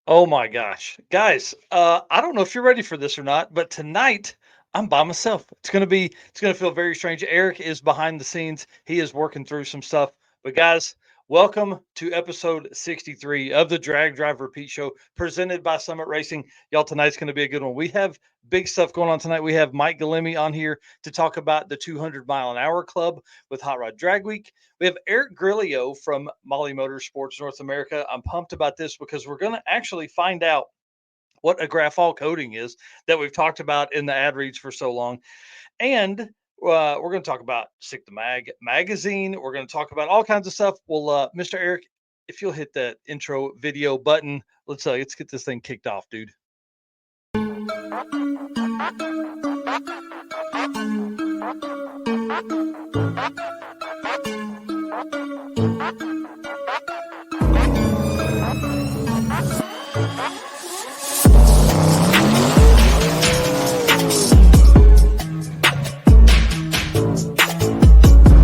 Oh my gosh. Guys, I don't know if you're ready for this or not, but tonight I'm by myself. It's gonna feel very strange. Eric is behind the scenes. He is working through some stuff. But guys, welcome to episode 63 of the Drag Drive Repeat Show presented by Summit Racing. Y'all, tonight's gonna be a good one. We have big stuff going on tonight. We have Mike Galimi on here to talk about the 200 mile an hour club with Hot Rod Drag Week. We have Eric Grilliot from Mahle Motorsports North America. I'm pumped about this because we're going to actually find out what a graphol coating is that we've talked about in the ad reads for so long. And we're going to talk about Sick the magazine. We're going to talk about all kinds of stuff. Well, Mr. Eric, if you'll hit that intro video button, let's get this thing kicked off, dude.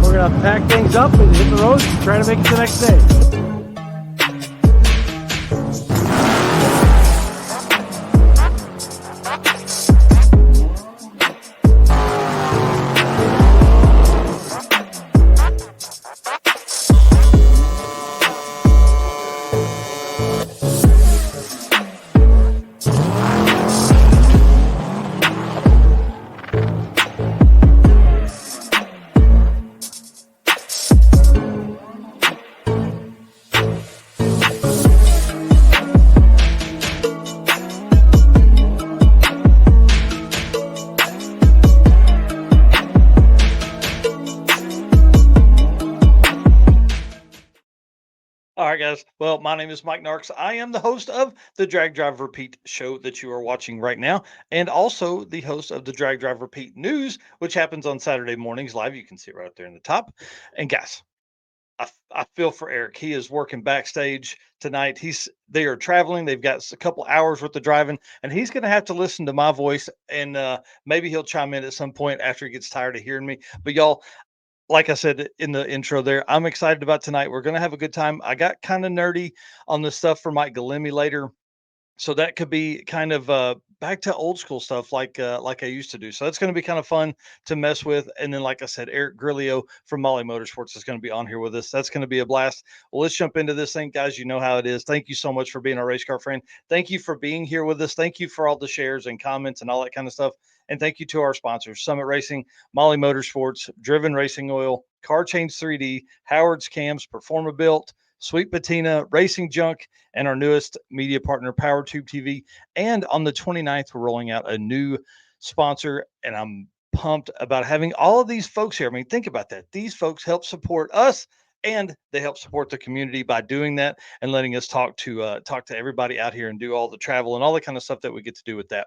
We're gonna pack things up and hit the road and try to make it the next day. All right, guys. Well, my name is Mike Narks. I am the host of the Drag Drive Repeat show that you are watching right now, and also the host of the Drag Drive Repeat news, which happens on Saturday mornings live. You can see it right there in the top. And guys, I feel for Eric. He is working backstage tonight. They are traveling. They've got a couple hours worth of driving, and he's going to have to listen to my voice. And maybe he'll chime in at some point after he gets tired of hearing me. But y'all, like I said in the intro there, I'm excited about tonight. We're going to have a good time. I got kind of nerdy on the stuff for Mike Galimi later. So that could be kind of back to old school stuff like I used to do. So that's going to be kind of fun to mess with. And then, like I said, Eric Grilliot from Mahle Motorsports is going to be on here with us. That's going to be a blast. Well, let's jump into this thing, guys. You know how it is. Thank you so much for being our race car friend. Thank you for being here with us. Thank you for all the shares and comments and all that kind of stuff. And thank you to our sponsors: Summit Racing, Mahle Motorsports, Driven Racing Oil, Car Change 3D, Howard's Cams, Performa Built, Sweet Patina, Racing Junk, and our newest media partner, PowerTube TV. And on the 29th, we're rolling out a new sponsor, and I'm pumped about having all of these folks here. I mean, think about that. These folks help support us, and they help support the community by doing that and letting us talk to everybody out here and do all the travel and all the kind of stuff that we get to do with that.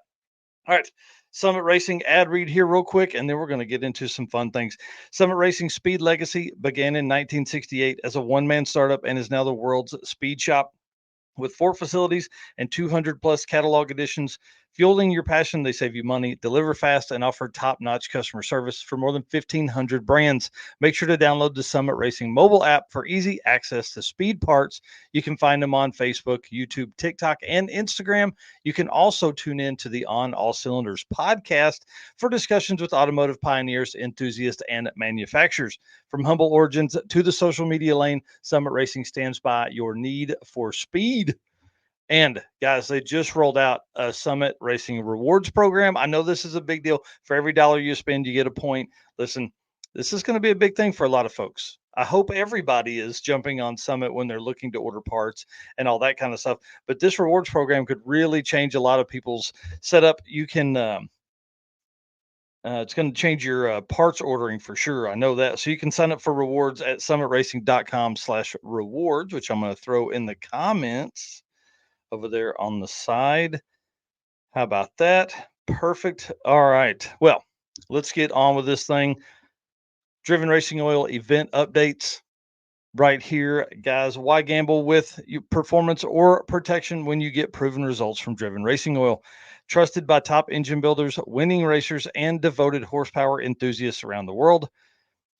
All right. Summit Racing ad read here, real quick, and then we're going to get into some fun things. Summit Racing Speed Legacy began in 1968 as a one man startup and is now the world's speed shop. With 4 facilities and 200 plus catalog editions, fueling your passion, they save you money, deliver fast, and offer top notch customer service for more than 1,500 brands. Make sure to download the Summit Racing mobile app for easy access to speed parts. You can find them on Facebook, YouTube, TikTok, and Instagram. You can also tune in to the On All Cylinders podcast for discussions with automotive pioneers, enthusiasts, and manufacturers. From humble origins to the social media lane, Summit Racing stands by your need for speed. And guys, they just rolled out a Summit Racing rewards program. I know this is a big deal. For every dollar you spend, you get a point. Listen, this is going to be a big thing for a lot of folks. I hope everybody is jumping on Summit when they're looking to order parts and all that kind of stuff. But this rewards program could really change a lot of people's setup. You can it's going to change your parts ordering for sure. I know that. So you can sign up for rewards at summitracing.com/rewards, which I'm going to throw in the comments over there on the side. How about that? Perfect. All right. Well, let's get on with this thing. Driven Racing Oil event updates right here, guys. Why gamble with performance or protection when you get proven results from Driven Racing Oil? Trusted by top engine builders, winning racers, and devoted horsepower enthusiasts around the world.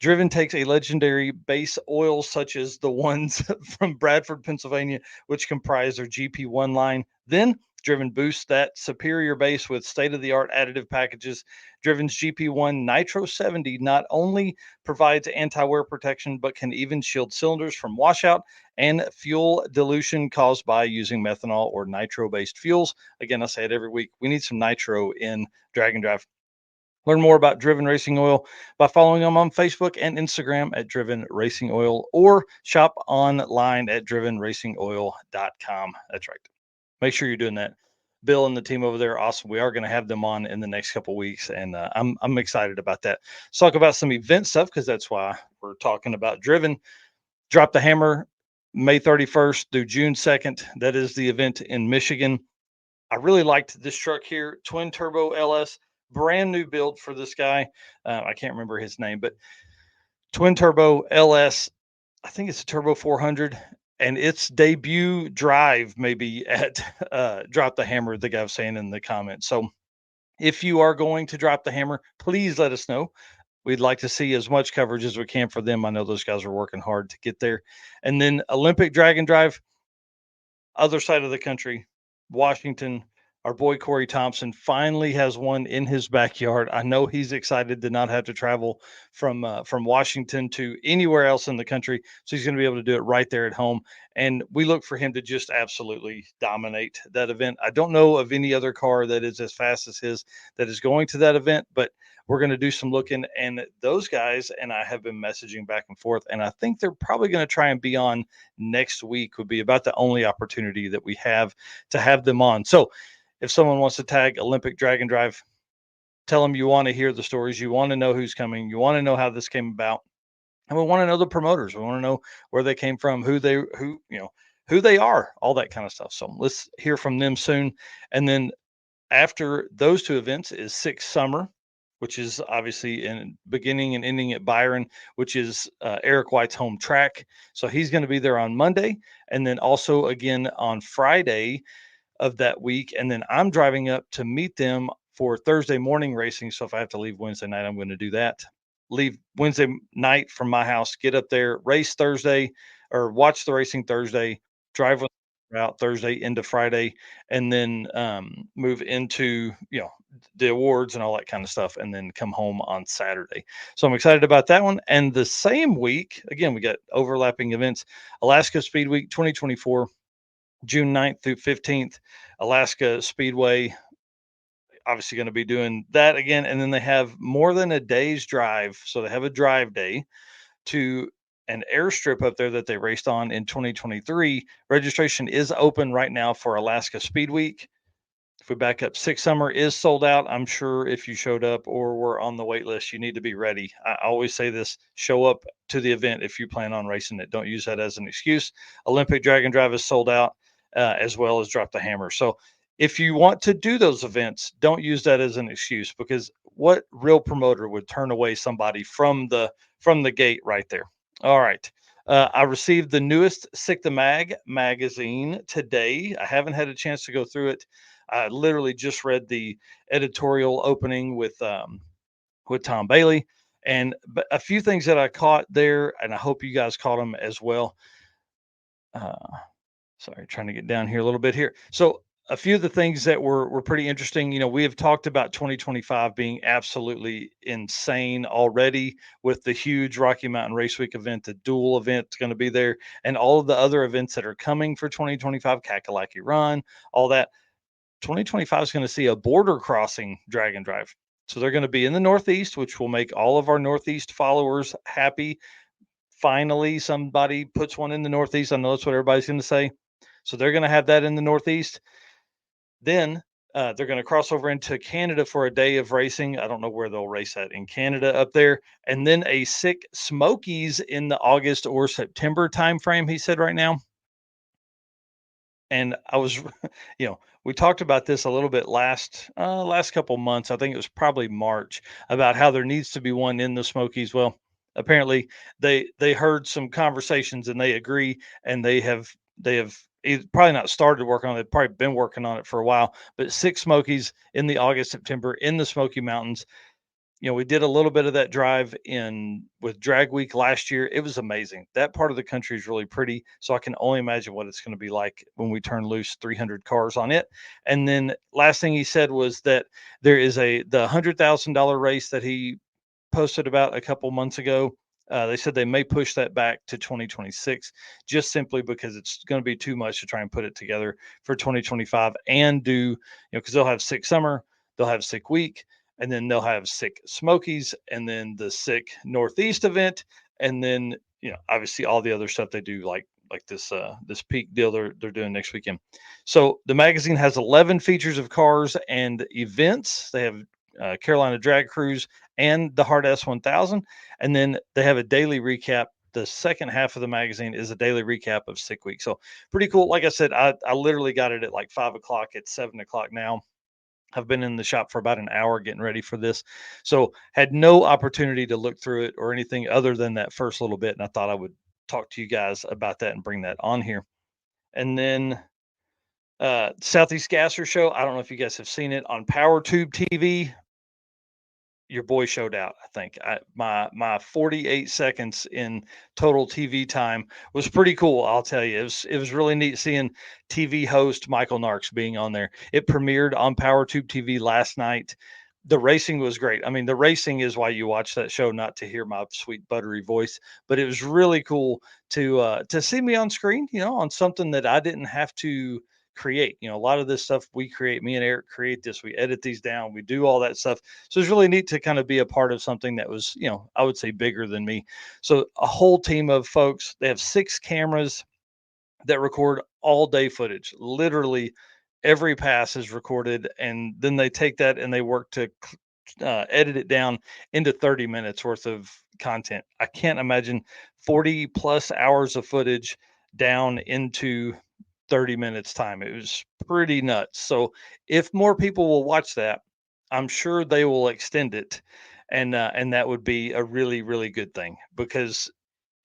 Driven takes a legendary base oil such as the ones from Bradford, Pennsylvania, which comprise their GP1 line. Then Driven boosts that superior base with state of the art additive packages. Driven's GP1 Nitro 70 not only provides anti wear protection, but can even shield cylinders from washout and fuel dilution caused by using methanol or nitro based fuels. Again, I say it every week. We need some nitro in drag and drive. Learn more about Driven Racing Oil by following them on Facebook and Instagram at Driven Racing Oil, or shop online at drivenracingoil.com. That's right. Make sure you're doing that. Bill and the team over there are awesome. We are going to have them on in the next couple of weeks, and I'm excited about that. Let's talk about some event stuff, because that's why we're talking about Driven. Drop the Hammer, May 31st through June 2nd. That is the event in Michigan. I really liked this truck here, twin turbo LS, brand new build for this guy. I can't remember his name, but twin turbo LS. I think it's a turbo 400, and its debut drive maybe at Drop the Hammer. The guy was saying in the comments. So if you are going to Drop the Hammer, please let us know. We'd like to see as much coverage as we can for them. I know those guys are working hard to get there. And then Olympic Drag and Drive, other side of the country, Washington. Our boy Corey Thompson finally has one in his backyard. I know he's excited to not have to travel from Washington to anywhere else in the country, so he's going to be able to do it right there at home. And we look for him to just absolutely dominate that event. I don't know of any other car that is as fast as his that is going to that event, but we're going to do some looking. And those guys and I have been messaging back and forth, and I think they're probably going to try and be on next week. Would be about the only opportunity that we have to have them on. So if someone wants to tag Olympic Drag and Drive, tell them you want to hear the stories, you want to know who's coming, you want to know how this came about, and we want to know the promoters. We want to know where they came from, who they are, all that kind of stuff. So let's hear from them soon. And then after those two events is Six Summer, which is obviously in beginning and ending at Byron, which is Eric White's home track. So he's going to be there on Monday, and then also again on Friday of that week. And then I'm driving up to meet them for Thursday morning racing. So if I have to leave Wednesday night, I'm going to do that. Leave Wednesday night from my house, get up there, race Thursday, or watch the racing Thursday, drive out Thursday into Friday, and then move into the awards and all that kind of stuff, and then come home on Saturday. So I'm excited about that one. And the same week, again, we got overlapping events: Alaska Speed Week 2024. June 9th through 15th, Alaska Speedway, obviously going to be doing that again. And then they have more than a day's drive. So they have a drive day to an airstrip up there that they raced on in 2023. Registration is open right now for Alaska Speed Week. If we back up, Six Summer is sold out. I'm sure if you showed up or were on the wait list, you need to be ready. I always say this: show up to the event if you plan on racing it. Don't use that as an excuse. Olympic Drag and Drive is sold out, as well as Drop the Hammer. So if you want to do those events, don't use that as an excuse, because what real promoter would turn away somebody from the gate right there? All right. I received the newest Sick the Mag magazine today. I haven't had a chance to go through it. I literally just read the editorial opening with Tom Bailey, and a few things that I caught there, and I hope you guys caught them as well. Sorry, trying to get down here a little bit here. So a few of the things that were pretty interesting. We have talked about 2025 being absolutely insane already, with the huge Rocky Mountain Race Week event, the dual event going to be there, and all of the other events that are coming for 2025, Kakalaki Run, all that. 2025 is going to see a border crossing drag and drive. So they're going to be in the Northeast, which will make all of our Northeast followers happy. Finally, somebody puts one in the Northeast. I know that's what everybody's going to say. So they're going to have that in the Northeast. Then they're going to cross over into Canada for a day of racing. I don't know where they'll race at in Canada up there. And then a Sick Smokies in the August or September timeframe, he said right now. And I was, we talked about this a little bit last couple months. I think it was probably March, about how there needs to be one in the Smokies. Well, apparently they heard some conversations and they agree, and they have probably not started working on it. They've probably been working on it for a while. But Sick Smokies in the August, September in the Smoky Mountains. we did a little bit of that drive in with Drag Week last year. It was amazing. That part of the country is really pretty. So I can only imagine what it's going to be like when we turn loose 300 cars on it. And then last thing he said was that there is the $100,000 race that he posted about a couple months ago. They said they may push that back to 2026 just simply because it's going to be too much to try and put it together for 2025 and do, because they'll have sick summer, they'll have sick week, and then they'll have sick Smokies, and then the sick Northeast event, and then obviously all the other stuff they do like this peak deal they're doing next weekend. So the magazine has 11 features of cars and events. They have Carolina Drag Cruise and the Hard S1000, and then they have a daily recap. The second half of the magazine is a daily recap of Sick Week. So pretty cool. Like I said, I literally got it at like 5 o'clock. It's 7 o'clock now. I've been in the shop for about an hour getting ready for this. So had no opportunity to look through it or anything other than that first little bit. And I thought I would talk to you guys about that and bring that on here. And then Southeast Gasser Show. I don't know if you guys have seen it on PowerTube TV. Your boy showed out. I think my 48 seconds in total TV time was pretty cool. I'll tell you, it was really neat seeing TV host Michael Narks being on there. It premiered on PowerTube TV last night. The racing was great. I mean, the racing is why you watch that show, not to hear my sweet buttery voice. But it was really cool to see me on screen, on something that I didn't have to create. A lot of this stuff we create. Me and Eric create this. We edit these down. We do all that stuff. So it's really neat to kind of be a part of something that was, I would say bigger than me. So a whole team of folks. They have 6 cameras that record all day footage. Literally every pass is recorded, and then they take that and they work to edit it down into 30 minutes worth of content. I can't imagine 40 plus hours of footage down into 30 minutes time. It was pretty nuts. So if more people will watch that, I'm sure they will extend it, and that would be a really really good thing because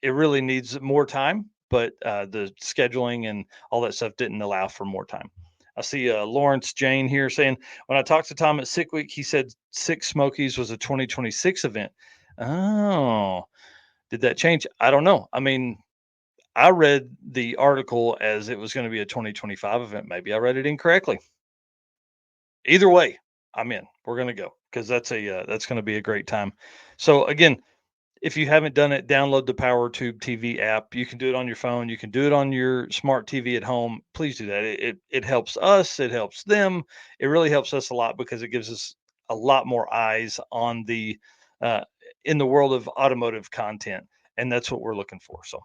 it really needs more time. But the scheduling and all that stuff didn't allow for more time. I see Lawrence Jane here saying, when I talked to Tom at Sick Week, he said Six Smokies was a 2026 event. Oh, did that change? I don't know. I mean, I read the article as it was going to be a 2025 event. Maybe I read it incorrectly. Either way, I'm in. We're going to go because that's going to be a great time. So again, if you haven't done it, download the PowerTube TV app. You can do it on your phone. You can do it on your smart TV at home. Please do that. It helps us. It helps them. It really helps us a lot because it gives us a lot more eyes on the uh, in the world of automotive content, and that's what we're looking for. So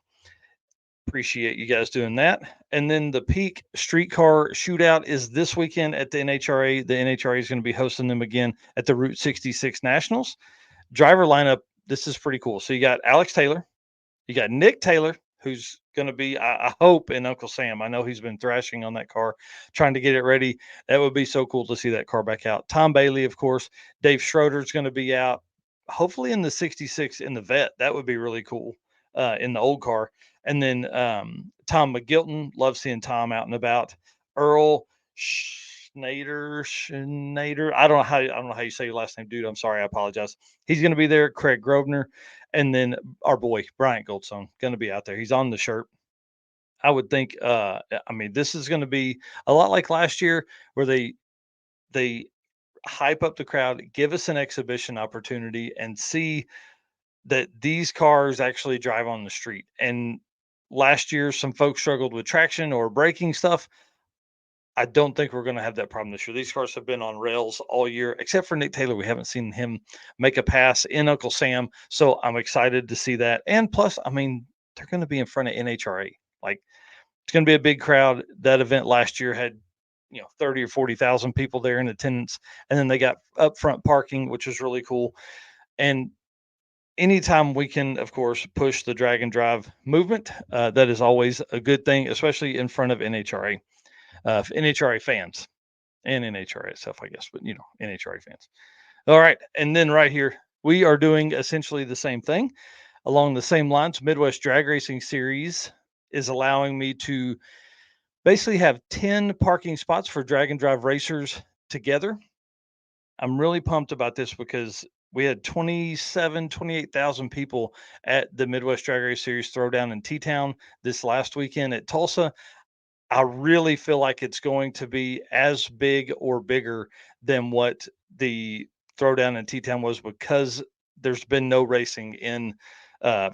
appreciate you guys doing that. And then the Peak Streetcar Shootout is this weekend at the NHRA. The NHRA is going to be hosting them again at the Route 66 Nationals. Driver lineup, this is pretty cool. So you got Alex Taylor, you got Nick Taylor, who's going to be, I hope, in Uncle Sam. I know he's been thrashing on that car, trying to get it ready. That would be so cool to see that car back out. Tom Bailey, of course. Dave Schroeder's going to be out, hopefully in the 66 in the vet. That would be really cool in the old car. And then Tom McGilton, love seeing Tom out and about. Earl Schneider. I don't know how you say your last name, dude. I'm sorry. I apologize. He's going to be there. Craig Grosvenor, and then our boy Bryant Goldstone going to be out there. He's on the shirt. I would think. I mean, this is going to be a lot like last year, where they hype up the crowd, give us an exhibition opportunity, and see that these cars actually drive on the street. And last year, some folks struggled with traction or braking stuff. I don't think we're going to have that problem this year. These cars have been on rails all year, except for Nick Taylor. We haven't seen him make a pass in Uncle Sam. So I'm excited to see that. And plus, I mean, they're going to be in front of NHRA. Like, it's going to be a big crowd. That event last year had, 30 or 40,000 people there in attendance. And then they got upfront parking, which was really cool. And anytime we can, of course, push the drag and drive movement, that is always a good thing, especially in front of NHRA. NHRA fans and NHRA itself, I guess, but NHRA fans. All right. And then right here, we are doing essentially the same thing along the same lines. Midwest Drag Racing Series is allowing me to basically have 10 parking spots for drag and drive racers together. I'm really pumped about this because we had 28,000 people at the Midwest Drag Race Series Throwdown in T-Town this last weekend at Tulsa. I really feel like it's going to be as big or bigger than what the Throwdown in T-Town was, because there's been no racing in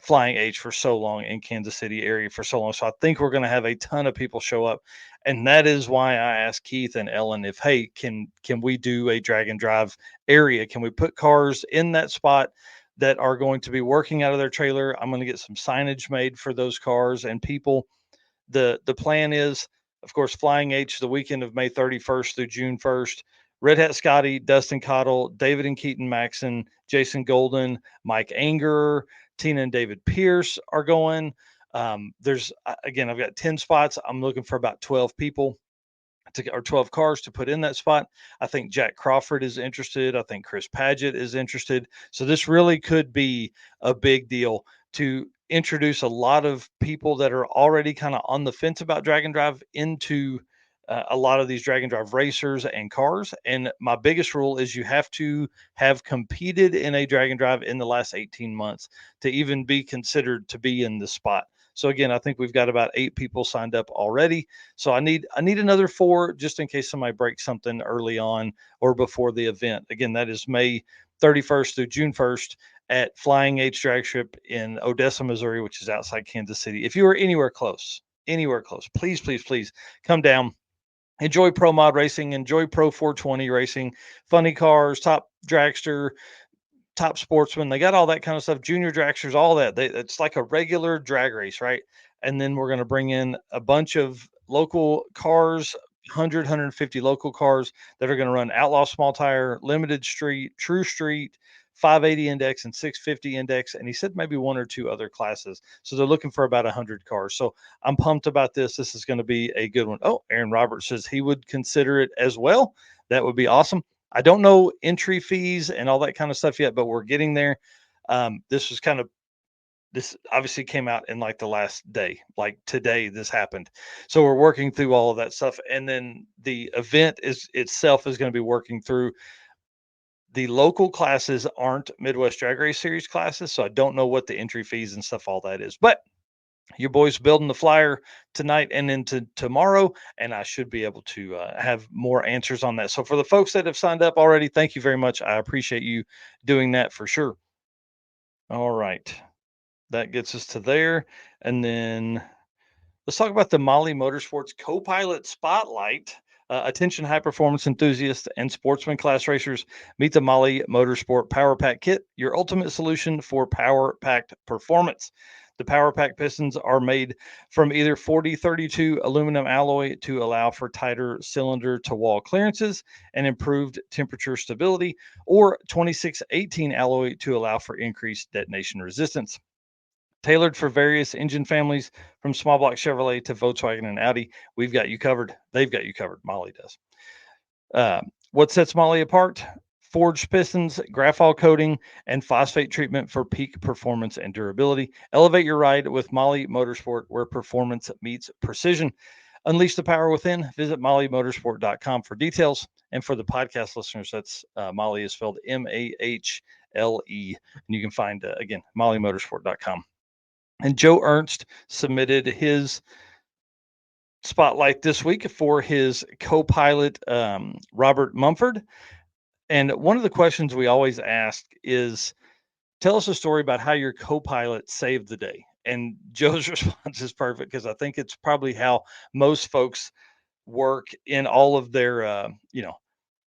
Flying H for so long in Kansas City area for so long. So I think we're going to have a ton of people show up, and that is why I asked Keith and Ellen if, hey, can we do a drag and drive area? Can we put cars in that spot that are going to be working out of their trailer? I'm going to get some signage made for those cars and people. The plan is, of course, Flying H the weekend of May 31st through June 1st. Red Hat Scotty, Dustin Cottle, David and Keaton Maxon, Jason Golden, Mike Anger, Tina and David Pierce are going. There's again, I've got 10 spots. I'm looking for about 12 people or 12 cars to put in that spot. I think Jack Crawford is interested. I think Chris Paget is interested. So this really could be a big deal to introduce a lot of people that are already kind of on the fence about drag and drive into a lot of these drag and drive racers and cars. And my biggest rule is you have to have competed in a drag and drive in the last 18 months to even be considered to be in the spot. So again, I think we've got about 8 people signed up already. So I need another 4 just in case somebody breaks something early on or before the event. Again, that is May 31st through June 1st at Flying H Drag Strip in Odessa, Missouri, which is outside Kansas City. If you are anywhere close, please, please, please come down. Enjoy pro mod racing, enjoy pro 420 racing, funny cars, top dragster, top sportsman. They got all that kind of stuff. Junior dragsters, all that. It's like a regular drag race, right? And then we're going to bring in a bunch of local cars, 150 local cars that are going to run outlaw small tire, limited street, true street, 580 index and 650 index. And he said maybe 1 or 2 other classes. So they're looking for about 100 cars. So I'm pumped about this. This is going to be a good one. Oh, Aaron Roberts says he would consider it as well. That would be awesome. I don't know entry fees and all that kind of stuff yet, but we're getting there. This obviously came out in like the last day, like today this happened. So we're working through all of that stuff. And then the event itself is going to be working through the local classes aren't Midwest Drag Race Series classes. So I don't know what the entry fees and stuff, all that is, but your boy's building the flyer tonight and into tomorrow, and I should be able to have more answers on that. So for the folks that have signed up already, thank you very much. I appreciate you doing that for sure. All right, that gets us to there, and then let's talk about the Mahle Motorsports Co-Pilot Spotlight. Attention high performance enthusiasts and sportsman class racers, meet the Mahle Motorsport Power Pack Kit, your ultimate solution for power packed performance. The Power Pack pistons are made from either 4032 aluminum alloy to allow for tighter cylinder to wall clearances and improved temperature stability, or 2618 alloy to allow for increased detonation resistance. Tailored for various engine families from small block Chevrolet to Volkswagen and Audi, we've got you covered. They've got you covered. Mahle does. What sets Mahle apart? Forged pistons, graphol coating, and phosphate treatment for peak performance and durability. Elevate your ride with Mahle Motorsport, where performance meets precision. Unleash the power within. Visit MahleMotorsport.com for details. And for the podcast listeners, that's Mahle is spelled Mahle. And you can find, again, MahleMotorsport.com. And Joe Ernst submitted his spotlight this week for his co-pilot, Robert Mumford. And one of the questions we always ask is, tell us a story about how your co-pilot saved the day. And Joe's response is perfect, because I think it's probably how most folks work in all of their,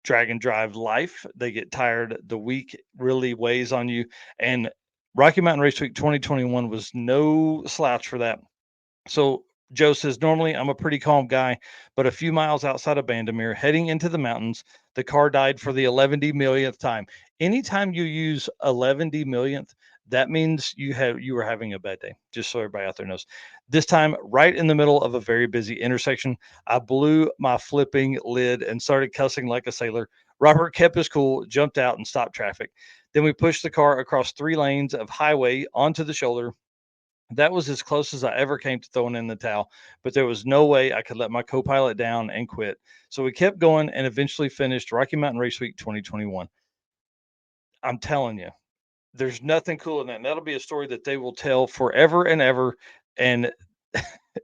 drag and drive life. They get tired. The week really weighs on you. And Rocky Mountain Race Week 2021 was no slouch for that. So Joe says, normally I'm a pretty calm guy, but a few miles outside of Bandamere, heading into the mountains, the car died for the 11 millionth time. Anytime you use 11 millionth, that means you were having a bad day. Just so everybody out there knows. This time, right in the middle of a very busy intersection, I blew my flipping lid and started cussing like a sailor. Robert kept his cool, jumped out, and stopped traffic. Then we pushed the car across 3 lanes of highway onto the shoulder. That was as close as I ever came to throwing in the towel, but there was no way I could let my co-pilot down and quit. So we kept going and eventually finished Rocky Mountain Race Week 2021. I'm telling you, there's nothing cooler than that. And that'll be a story that they will tell forever and ever. And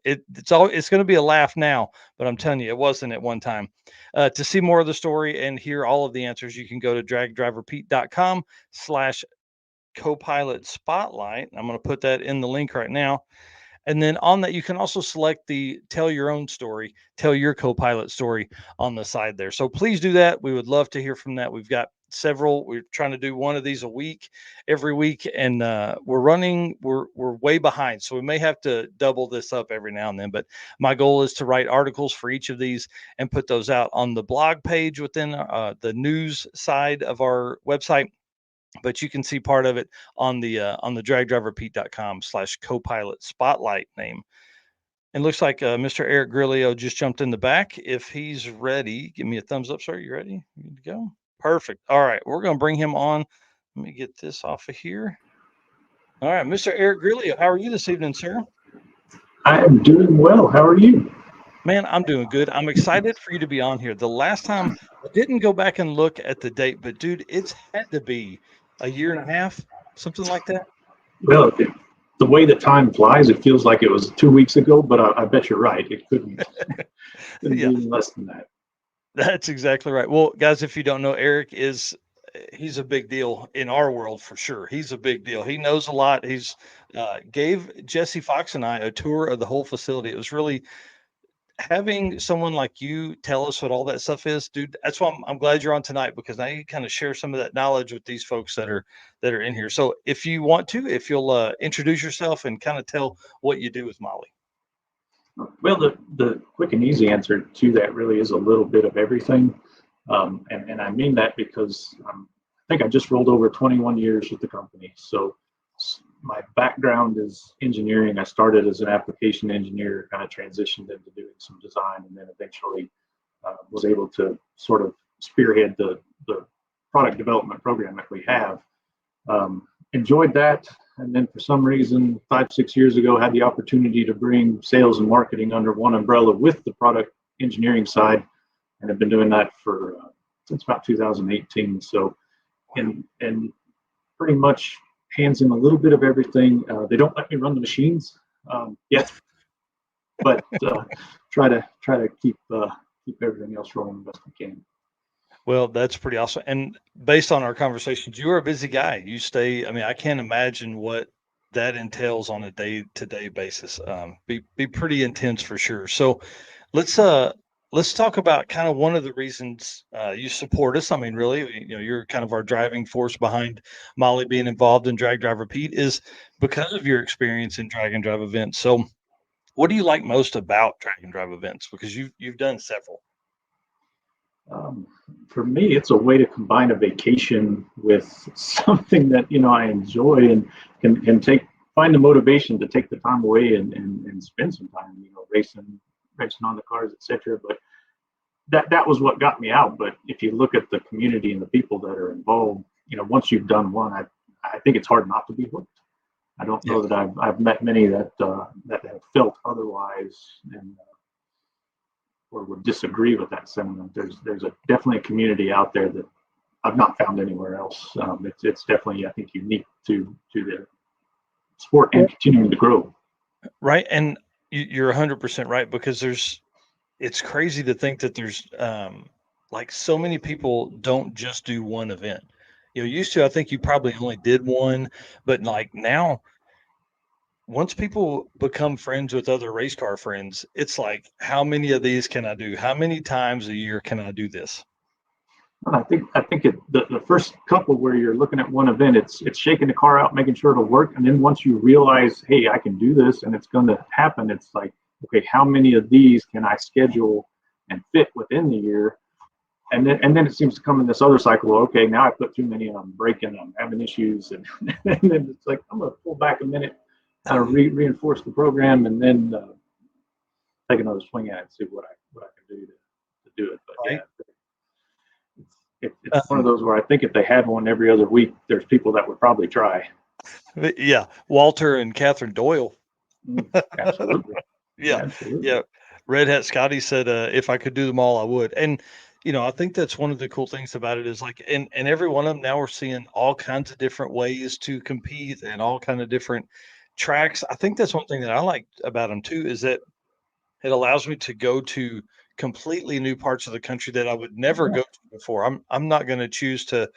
it's going to be a laugh now, but I'm telling you, it wasn't at one time. To see more of the story and hear all of the answers, you can go to dragdriverpete.com/co-pilot spotlight. I'm going to put that in the link right now. And then on that, you can also select the tell your own story, tell your co-pilot story on the side there. So please do that. We would love to hear from that. We've got several. We're trying to do one of these a week, every week, and we're way behind. So we may have to double this up every now and then. But my goal is to write articles for each of these and put those out on the blog page within the news side of our website, but you can see part of it on the dragdriverpete.com/co-pilot spotlight name. And looks like Mr. Eric Grilliot just jumped in the back. If he's ready, give me a thumbs up, sir. You ready? You good to go? Perfect. All right, we're going to bring him on. Let me get this off of here. All right, Mr. Eric Grilliot, how are you this evening, sir? I am doing well. How are you? Man, I'm doing good. I'm excited for you to be on here. The last time I didn't go back and look at the date, but dude, it's had to be a year and a half, something like that. Well, the way that time flies, it feels like it was 2 weeks ago, but I bet you're right. It couldn't be even less than that. That's exactly right. Well, guys, if you don't know, Eric he's a big deal in our world for sure. He's a big deal. He knows a lot. He's gave Jesse Fox and I a tour of the whole facility. It was really having someone like you tell us what all that stuff is, dude. That's why I'm glad you're on tonight, because now you kind of share some of that knowledge with these folks that are in here. So if you want to, if you'll introduce yourself and kind of tell what you do with Mahle. Well, the quick and easy answer to that really is a little bit of everything. And I mean that because I think I just rolled over 21 years with the company. So my background is engineering. I started as an application engineer, kind of transitioned into doing some design, and then eventually was able to sort of spearhead the product development program that we have. Enjoyed that. And then for some reason, 5-6 years ago, had the opportunity to bring sales and marketing under one umbrella with the product engineering side, and have been doing that for since about 2018. So, and pretty much hands in a little bit of everything. They don't let me run the machines yet, but try to keep everything else rolling the best we can. Well, that's pretty awesome. And based on our conversations, you are a busy guy. You stay. I mean, I can't imagine what that entails on a day-to-day basis. Be pretty intense for sure. So let's talk about kind of one of the reasons you support us. I mean, really, you're kind of our driving force behind Mahle being involved in Drag Driver Pete, is because of your experience in drag and drive events. So what do you like most about drag and drive events? Because you've done several. For me, it's a way to combine a vacation with something that I enjoy, and can find the motivation to take the time away and spend some time, racing on the cars, etc. But that was what got me out. But if you look at the community and the people that are involved, once you've done one, I think it's hard not to be hooked. I don't know that I've met many that have felt otherwise, and or would disagree with that sentiment. There's definitely a community out there that I've not found anywhere else. It's definitely, I think, unique to the sport and continuing to grow. Right, and you're 100% right, because it's crazy to think that there's like so many people don't just do one event. Used to, I think you probably only did one, but like now, once people become friends with other race car friends, it's like, how many of these can I do? How many times a year can I do this? I think the first couple where you're looking at one event, it's shaking the car out, making sure it'll work. And then once you realize, hey, I can do this and it's going to happen, it's like, okay, how many of these can I schedule and fit within the year? And then it seems to come in this other cycle. Okay, now I put too many on, I'm breaking, I'm having issues. And then it's like, I'm going to pull back a minute, kind of reinforce the program, and then take another swing at it and see what I can do to do it. But right. Yeah, it's one of those where I think if they had one every other week, there's people that would probably try. Yeah, Walter and Catherine Doyle. Absolutely. Yeah. Red Hat Scotty said, if I could do them all, I would. And I think that's one of the cool things about it is like, and every one of them now we're seeing all kinds of different ways to compete and all kind of different tracks. I think that's one thing that I like about them too, is that it allows me to go to completely new parts of the country that I would never Yeah. go to before. I'm not going to choose to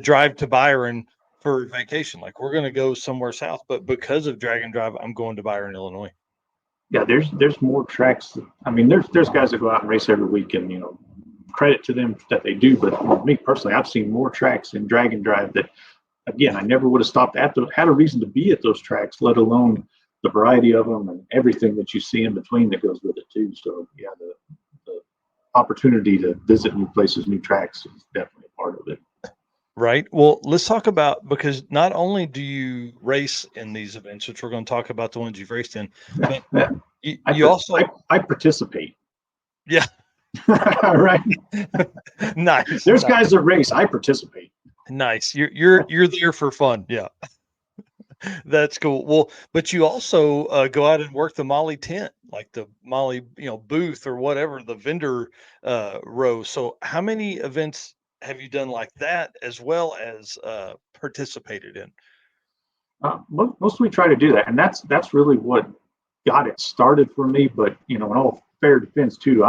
drive to Byron for vacation. Like we're going to go somewhere south, but because of Drag and Drive, I'm going to Byron, Illinois. Yeah, there's more tracks. I mean, there's guys that go out and race every week, and credit to them that they do. But me personally, I've seen more tracks in Drag and Drive that, again, I never would have stopped at had a reason to be at those tracks, let alone the variety of them and everything that you see in between that goes with it too. So yeah, the opportunity to visit new places, new tracks is definitely a part of it. Right. Well, let's talk about, because not only do you race in these events, which we're going to talk about the ones you've raced in, but you also, I participate. yeah, Right. nice. There's guys that race. I participate. Nice. You're there for fun. Yeah, that's cool. Well, but you also go out and work the Mahle tent, like the Mahle, booth or whatever, the vendor row. So, how many events have you done like that, as well as participated in? Most we try to do that, and that's really what got it started for me. But in all fair defense too,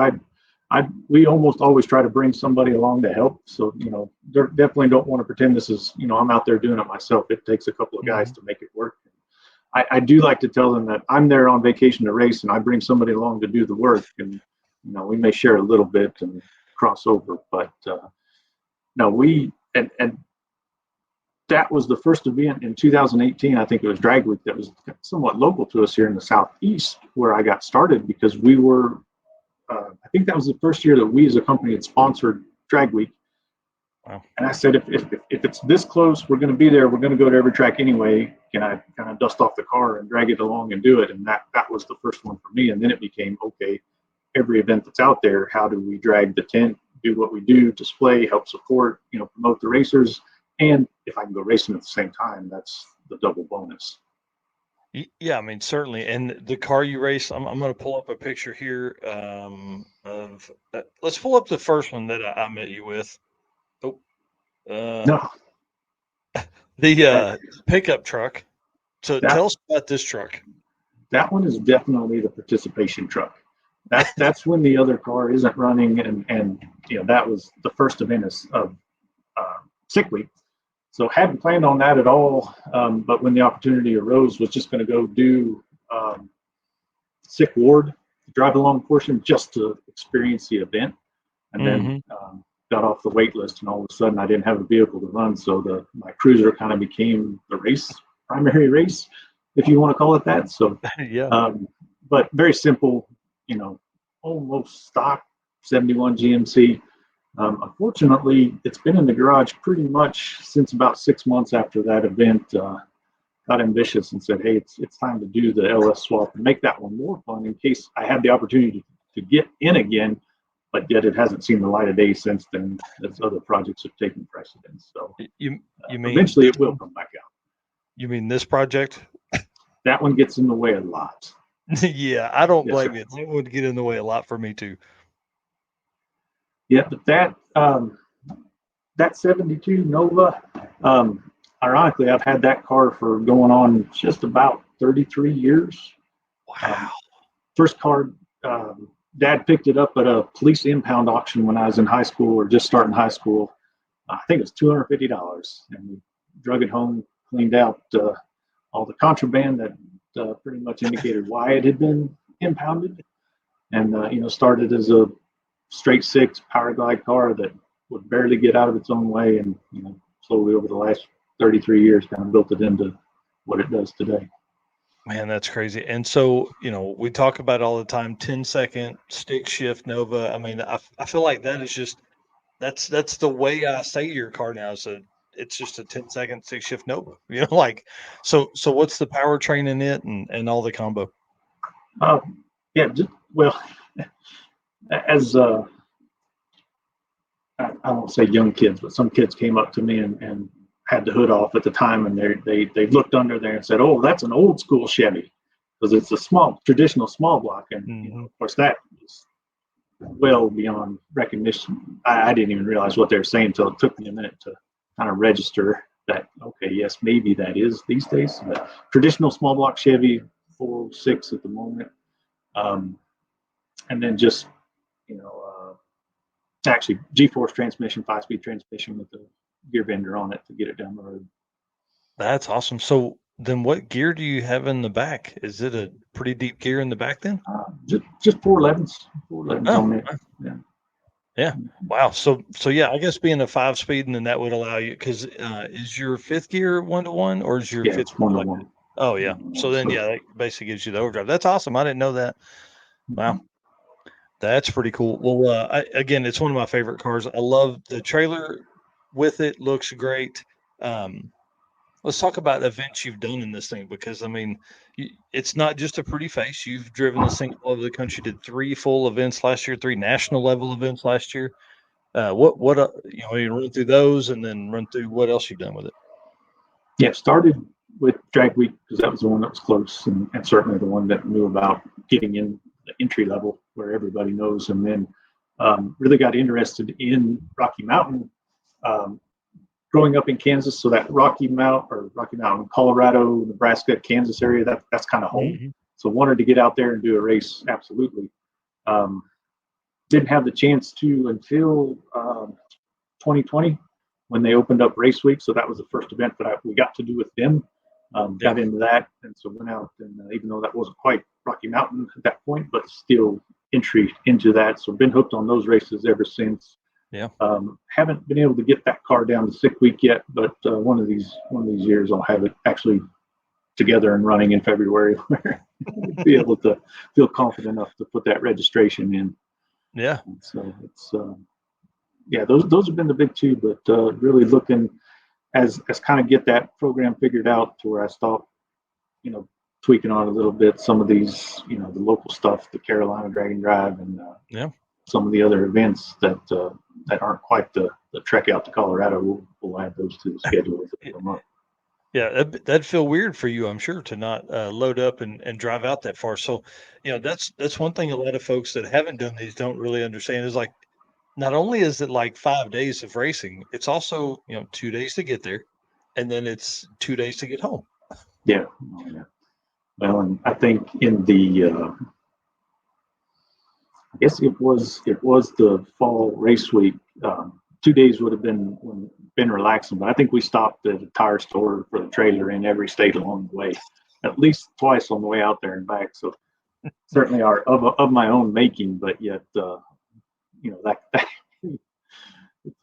we almost always try to bring somebody along to help. So definitely don't want to pretend this is I'm out there doing it myself. It takes a couple of guys to make it work. I do like to tell them that I'm there on vacation to race, and I bring somebody along to do the work, and we may share a little bit and cross over, but no, and that was the first event in 2018. I think it was Drag Week, that was somewhat local to us here in the Southeast, where I got started, because we were, I think that was the first year that we as a company had sponsored Drag Week. Wow. And I said, if it's this close, we're going to be there. We're going to go to every track anyway. Can I kind of dust off the car and drag it along and do it? And that was the first one for me. And then it became, okay, every event that's out there, how do we drag the tent, do what we do, display, help support, promote the racers. And if I can go racing at the same time, that's the double bonus. Yeah, I mean, certainly. And the car you race, I'm going to pull up a picture here of. Let's pull up the first one that I met you with. Oh, No, the pickup truck. So tell us about this truck. That one is definitely the participation truck. That's when the other car isn't running, and that was the first event of sick week. So hadn't planned on that at all, but when the opportunity arose, was just going to go do sick ward, drive a long portion just to experience the event, and then got off the wait list, and all of a sudden I didn't have a vehicle to run, so my cruiser kind of became the primary race, if you want to call it that. So yeah, but very simple, almost stock 71 GMC. Unfortunately, it's been in the garage pretty much since about 6 months after that event. Got ambitious and said, hey, it's time to do the LS swap and make that one more fun, in case I had the opportunity to get in again, but yet it hasn't seen the light of day since then, as other projects have taken precedence. So you mean eventually it will come back out. You mean this project? That one gets in the way a lot. Yeah, I don't blame you. It would get in the way a lot for me too. Yeah, but that 72 Nova, ironically, I've had that car for going on just about 33 years. Wow. First car, Dad picked it up at a police impound auction when I was in high school, or just starting high school. I think it was $250, and we drug it home, cleaned out all the contraband that pretty much indicated why it had been impounded, and started as a straight six power glide car that would barely get out of its own way, and slowly over the last 33 years kind of built it into what it does today. Man, that's crazy. And so, we talk about all the time, 10-second stick shift Nova. I mean, I feel like that is just, that's the way I say your car now. So it's just a 10-second stick shift Nova, so what's the powertrain in it and all the combo? As I won't say young kids, but some kids came up to me and had the hood off at the time, and they looked under there and said, "Oh, that's an old school Chevy," because it's a traditional small block, and of course that was well beyond recognition. I didn't even realize what they were saying until it took me a minute to kind of register that, okay, yes, maybe that is these days. But traditional small block Chevy, 406 at the moment. And then just, actually G-force transmission, 5-speed transmission with the gear bender on it to get it down the road. That's awesome. So then what gear do you have in the back? Is it a pretty deep gear in the back then? Just 411s on it. Yeah. Yeah. Wow. So yeah, I guess being a 5-speed, and then that would allow you, because is your fifth gear 1-to-1 or is your fifth 1-to-1? Oh yeah. So then yeah, that basically gives you the overdrive. That's awesome. I didn't know that. Wow. That's pretty cool. Well, again, it's one of my favorite cars. I love the trailer with it. Looks great. Let's talk about events you've done in this thing, because I mean, it's not just a pretty face. You've driven this thing all over the country. Did 3 full events last year, 3 national level events last year. You run through those and then run through what else you've done with it. Yeah, started with Drag Week because that was the one that was close and certainly the one that knew about getting in the entry level where everybody knows, and then really got interested in Rocky Mountain. Growing up in Kansas, so that Rocky Mountain, Colorado, Nebraska, Kansas area, that's kind of home. Mm-hmm. So wanted to get out there and do a race, absolutely. Didn't have the chance to until 2020 when they opened up Race Week. So that was the first event that we got to do with them. Got into that, and so went out, and even though that wasn't quite Rocky Mountain at that point, but still entry into that. So been hooked on those races ever since. Yeah. Haven't been able to get that car down to Sick Week yet, but one of these years I'll have it actually together and running in February, where I'll be able to feel confident enough to put that registration in. Yeah. And so it's those have been the big two, but really looking as kind of get that program figured out to where I stop, tweaking on a little bit some of these, the local stuff, the Carolina Drag and Drive, and some of the other events that aren't quite the trek out to Colorado. We'll add those to the schedule as they come up. Yeah, that'd feel weird for you, I'm sure, to not load up and drive out that far. So, that's one thing a lot of folks that haven't done these don't really understand is, like, not only is it like 5 days of racing, it's also, 2 days to get there, and then it's 2 days to get home. Yeah. Well, and I think in the I guess it was the fall race week. 2 days would have been relaxing, but I think we stopped at a tire store for the trailer in every state along the way, at least twice on the way out there and back. So certainly are of my own making, but yet that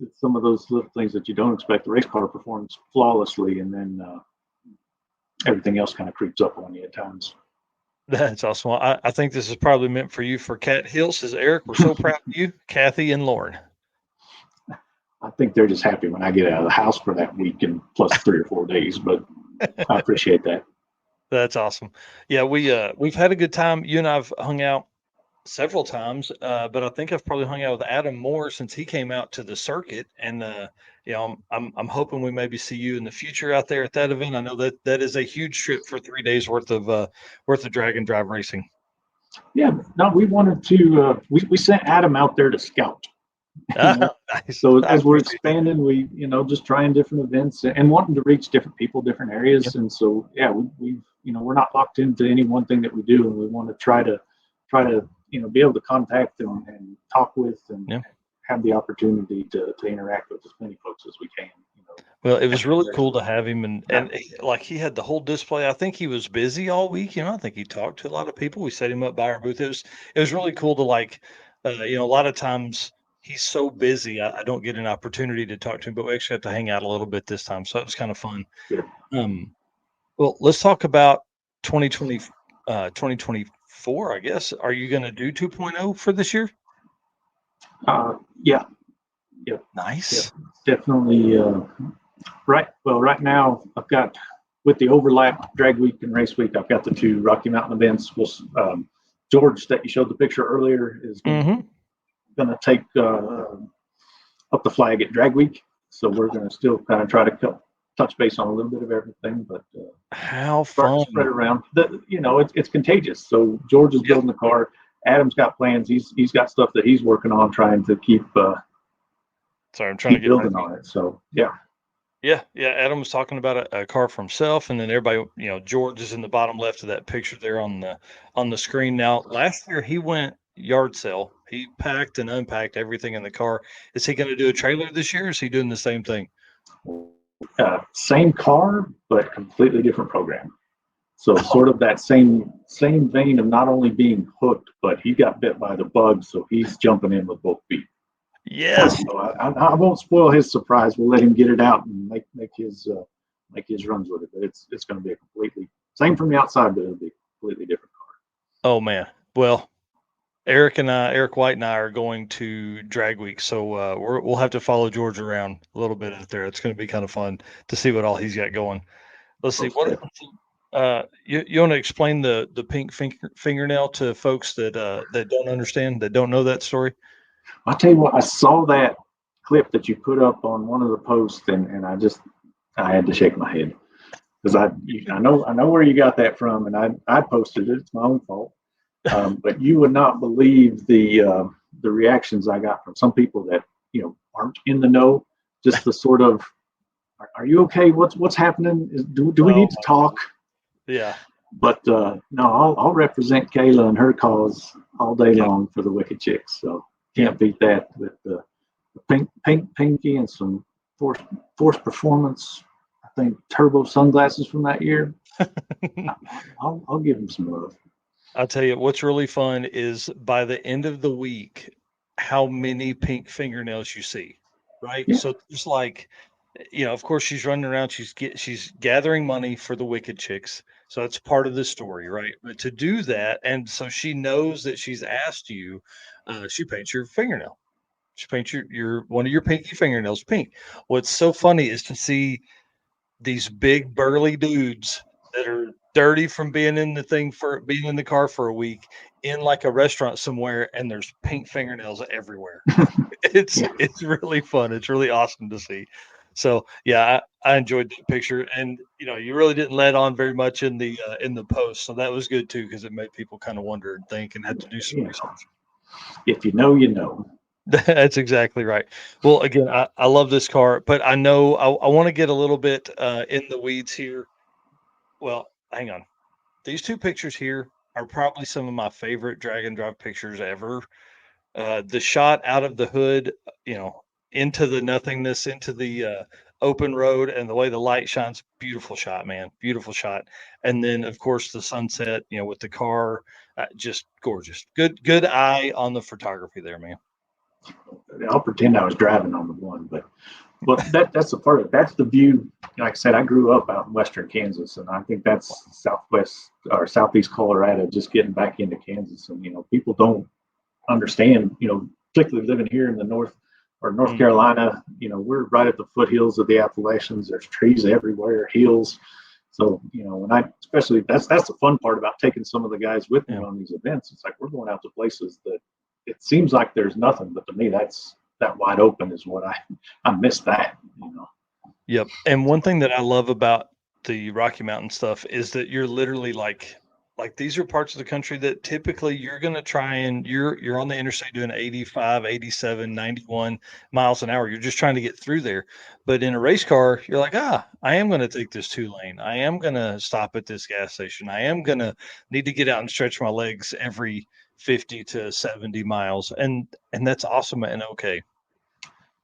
it's some of those little things that you don't expect. The race car performs flawlessly, and then everything else kind of creeps up on you at times. That's awesome. I think this is probably meant for you. For Cat Hill says, Eric, we're so proud of you, Kathy and Lauren. I think they're just happy when I get out of the house for that week and plus 3 or 4 days, but I appreciate that. That's awesome. Yeah, we've had a good time. You and I've hung out several times, but I think I've probably hung out with Adam more since he came out to the circuit, and I'm hoping we maybe see you in the future out there at that event. I know that is a huge trip for 3 days worth of drag and drive racing. Yeah, no, we wanted to. We sent Adam out there to scout. Nice. So as we're expanding, we just trying different events and wanting to reach different people, different areas. Yep. And so we've we're not locked into any one thing that we do, and we want to try to be able to contact them and talk with and have the opportunity to interact with as many folks as we can. Well, it was really cool to have him, and he had the whole display. I think he was busy all week. I think he talked to a lot of people. We set him up by our booth. It was really cool to a lot of times he's so busy, I don't get an opportunity to talk to him, but we actually have to hang out a little bit this time, so it was kind of fun. Yeah. Well, let's talk about 2024, I guess. Are you going to do 2.0 for this year? Yeah. Nice. Yeah, definitely. Right now I've got, with the overlap Drag Week and Race Week, I've got the 2 Rocky Mountain events. George, that you showed the picture earlier, is going to take up the flag at Drag Week. So we're going to still kind of try to touch base on a little bit of everything, but how fun, spread around. It's contagious. So George is building the car. Adam's got plans. He's got stuff that he's working on, trying to keep Sorry, I'm trying to get building on it. So yeah. Yeah, yeah. Adam was talking about a car for himself, and then everybody, George is in the bottom left of that picture there on the screen. Now, last year he went yard sale. He packed and unpacked everything in the car. Is he going to do a trailer this year? Or is he doing the same thing? Same car, but completely different program. So sort of that same vein of not only being hooked, but he got bit by the bug, so he's jumping in with both feet. Yes. So I won't spoil his surprise. We'll let him get it out and make his runs with it. But it's going to be a completely same from the outside, but it'll be a completely different car. Oh man. Well, Eric White and I are going to Drag Week, so we'll have to follow George around a little bit out there. It's going to be kind of fun to see what all he's got going. Let's see what. You want to explain the pink fingernail to folks that don't understand, that don't know that story? I'll tell you what, I saw that clip that you put up on one of the posts, and I had to shake my head because I know where you got that from, and I posted it. It's my own fault. But you would not believe the reactions I got from some people that aren't in the know. Just the sort of, are you okay? What's happening? Do we need to talk? Yeah. But no, I'll represent Kayla and her cause all day long for the Wicked Chicks. So can't beat that with the pink pinky and some force performance. I think turbo sunglasses from that year. I'll give them some love. I'll tell you what's really fun is by the end of the week, how many pink fingernails you see, right? Yeah. So it's like, of course she's running around, she's gathering money for the Wicked Chicks. So that's part of the story, right? But to do that, and so she knows that she's asked you, she paints your fingernail. She paints your one of your pinky fingernails pink. What's so funny is to see these big burly dudes that are dirty from being in the car for a week in like a restaurant somewhere, and there's pink fingernails everywhere. It's really fun. It's really awesome to see. So yeah, I enjoyed the picture, and you really didn't let on very much in the post, so that was good too because it made people kind of wonder and think and had to do some research. If you know, you know. That's exactly right. Well, again, I love this car, but I know I want to get a little bit in the weeds here. Well, hang on. These two pictures here are probably some of my favorite drag and drive pictures ever. The shot out of the hood, into the nothingness, into the open road, and the way the light shines, beautiful shot, man, beautiful shot. And then, of course, the sunset, with the car, just gorgeous. Good eye on the photography there, man. I'll pretend I was driving on the one, but that's the part of it. That's the view. Like I said, I grew up out in western Kansas, and I think that's southwest or southeast Colorado, just getting back into Kansas. And people don't understand. Particularly living here in the North Carolina, we're right at the foothills of the Appalachians. There's trees everywhere, hills. So especially that's the fun part about taking some of the guys with me on these events. It's like we're going out to places that it seems like there's nothing, but to me that wide open is what I miss that. Yep. And one thing that I love about the Rocky Mountain stuff is that you're literally like these are parts of the country that typically you're going to try and you're on the interstate doing 85, 87, 91 miles an hour. You're just trying to get through there. But in a race car, you're like, I am going to take this 2-lane. I am going to stop at this gas station. I am going to need to get out and stretch my legs every 50 to 70 miles. And that's awesome and okay.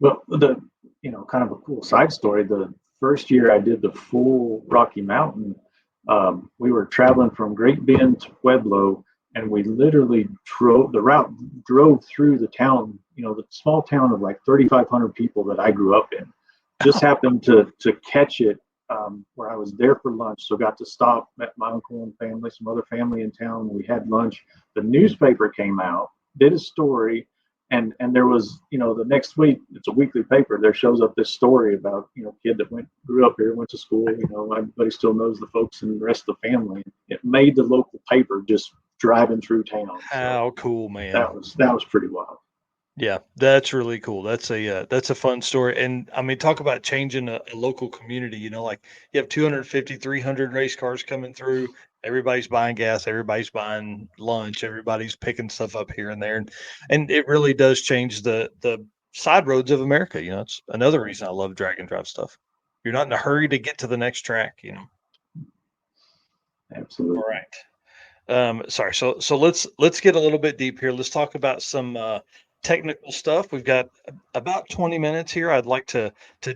Well, kind of a cool side story. The first year I did the full Rocky Mountain, we were traveling from Great Bend to Pueblo, and we literally drove through the town, the small town of like 3,500 people that I grew up in. Just happened to catch it where I was there for lunch. So got to stop, met my uncle and family, some other family in town. We had lunch. The newspaper came out, did a story. And there was, the next week, it's a weekly paper. There shows up this story about, kid that grew up here, went to school. Everybody still knows the folks and the rest of the family. It made the local paper just driving through town. How cool, man! That was pretty wild. Yeah, that's really cool. That's a fun story. And I mean, talk about changing a local community, like you have 250, 300 race cars coming through. Everybody's buying gas, everybody's buying lunch, everybody's picking stuff up here and there. And it really does change the side roads of America. It's another reason I love drag and drive stuff. You're not in a hurry to get to the next track. All Absolutely. right. Sorry. So let's get a little bit deep here. Let's talk about some technical stuff. We've got about 20 minutes here. I'd like to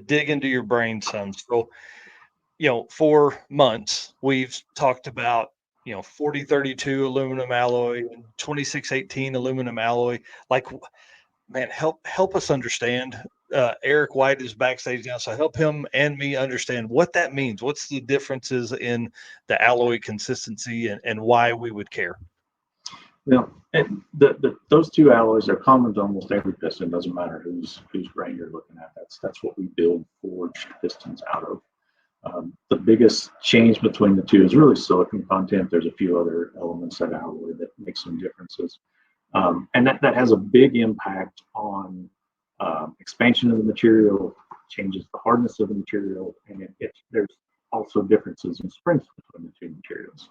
dig into your brain some. So, for months we've talked about 4032 aluminum alloy and 2618 aluminum alloy. Like, man, help us understand. Eric White is backstage now, so help him and me understand what that means. What's the differences in the alloy consistency and why we would care? Well, and those two alloys are common to almost every piston. Doesn't matter whose brand you're looking at. That's what we build forged pistons out of. The biggest change between the two is really silicon content. There's a few other elements that alloy that make some differences. And that has a big impact on expansion of the material, changes the hardness of the material, and there's also differences in strength between the two materials.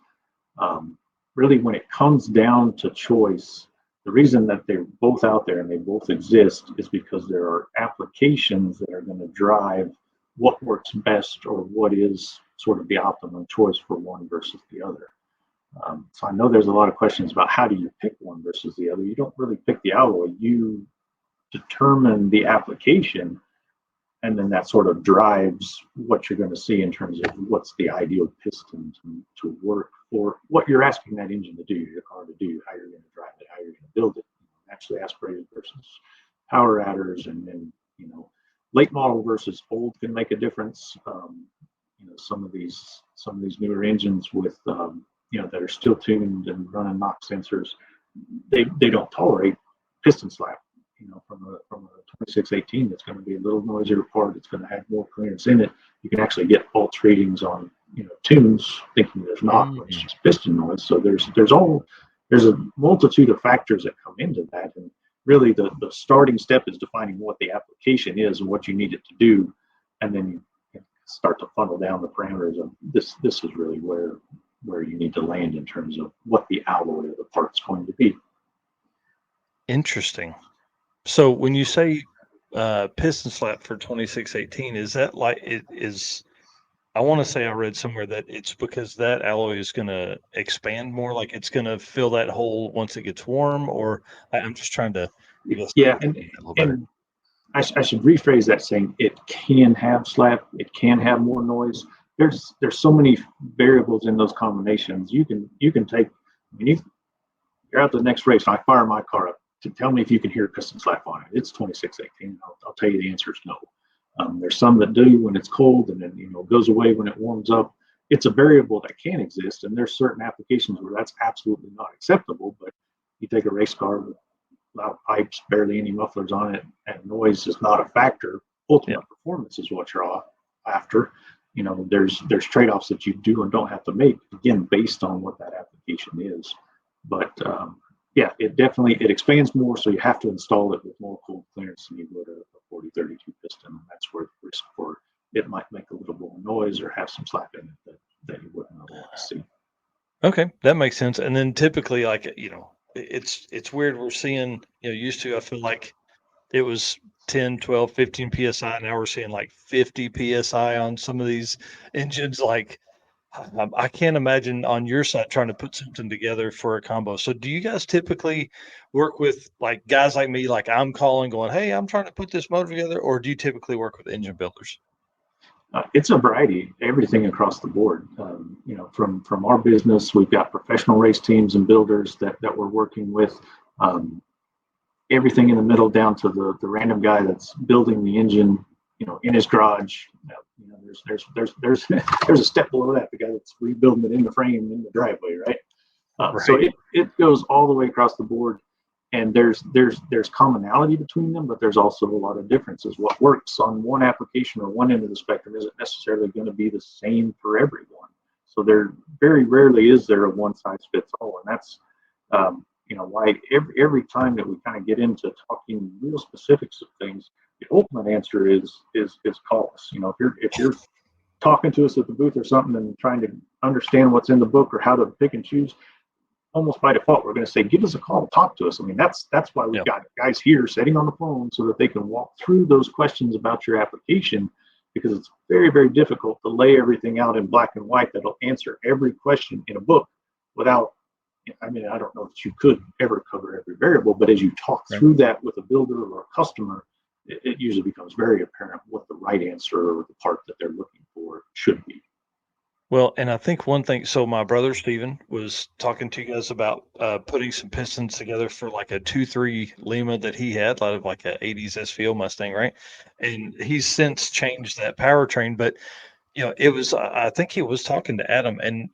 Really, when it comes down to choice, the reason that they're both out there and they both exist is because there are applications that are going to drive what works best or what is sort of the optimum choice for one versus the other. So I know there's a lot of questions about how do you pick one versus the other. You don't really pick the alloy, you determine the application, and then that sort of drives what you're going to see in terms of what's the ideal piston to work for what you're asking that engine to do, your car to do, how you're going to drive it, how you're going to build it, naturally aspirated versus power adders, and then late model versus old can make a difference. Some of these newer engines with that are still tuned and running knock sensors, they don't tolerate piston slap. From a 2618 that's going to be a little noisier part, it's going to have more clearance in it. You can actually get false readings on tunes thinking there's not, but it's just piston noise. So there's a multitude of factors that come into that, and really the starting step is defining what the application is and what you need it to do, and then you start to funnel down the parameters of this is really where you need to land in terms of what the alloy of the part's going to be. Interesting. So when you say piston slap for 2618, is that like it is? I want to say I read somewhere that it's because that alloy is going to expand more, like it's going to fill that hole once it gets warm, or I'm just trying to, Yeah, a little better. and I should rephrase that saying it can have slap, it can have more noise. There's so many variables in those combinations. You can take, you're out the next race, I fire my car up to tell me if you can hear piston slap on it. It's 2618. I'll tell you the answer is no. There's some that do when it's cold, and then it goes away when it warms up. It's a variable that can exist, and there's certain applications where that's absolutely not acceptable. But you take a race car with loud pipes, barely any mufflers on it, and noise is not a factor. Ultimate performance is what you're after. There's trade-offs that you do and don't have to make, again, based on what that application is. But it expands more, so you have to install it with more cold clearance than you would a 4032 piston. That's where the risk for it might make a little more noise or have some slap in it that you wouldn't otherwise see. Okay, that makes sense. And then typically, like it's weird. We're seeing used to, I feel like it was 10, 12, 15 psi. Now we're seeing like 50 psi on some of these engines. Like, I can't imagine on your side trying to put something together for a combo. So do you guys typically work with like guys like me, like I'm calling going, hey, I'm trying to put this motor together, or do you typically work with engine builders? It's a variety, everything across the board. From our business, we've got professional race teams and builders that we're working with. Everything in the middle down to the random guy that's building the engine, in his garage. There's a step below that, the guy that's rebuilding it in the frame in the driveway, right? Right. So it goes all the way across the board, and there's commonality between them, but there's also a lot of differences. What works on one application or one end of the spectrum isn't necessarily going to be the same for everyone. So there very rarely is there a one size fits all, and that's why every time that we kind of get into talking real specifics of things, the ultimate answer is call us. If you're talking to us at the booth or something and trying to understand what's in the book or how to pick and choose, almost by default, we're going to say, give us a call, talk to us. I mean, that's why we've got guys here sitting on the phone so that they can walk through those questions about your application, because it's very, very difficult to lay everything out in black and white that'll answer every question in a book without, I mean, I don't know if you could ever cover every variable, but as you talk through that with a builder or a customer, it usually becomes very apparent what the right answer or the part that they're looking for should be. Well, and I think one thing, so my brother Steven was talking to you guys about putting some pistons together for like a 2.3 Lima that he had, like a 80s SVO Mustang, right? And he's since changed that powertrain, but it was, I think he was talking to Adam, and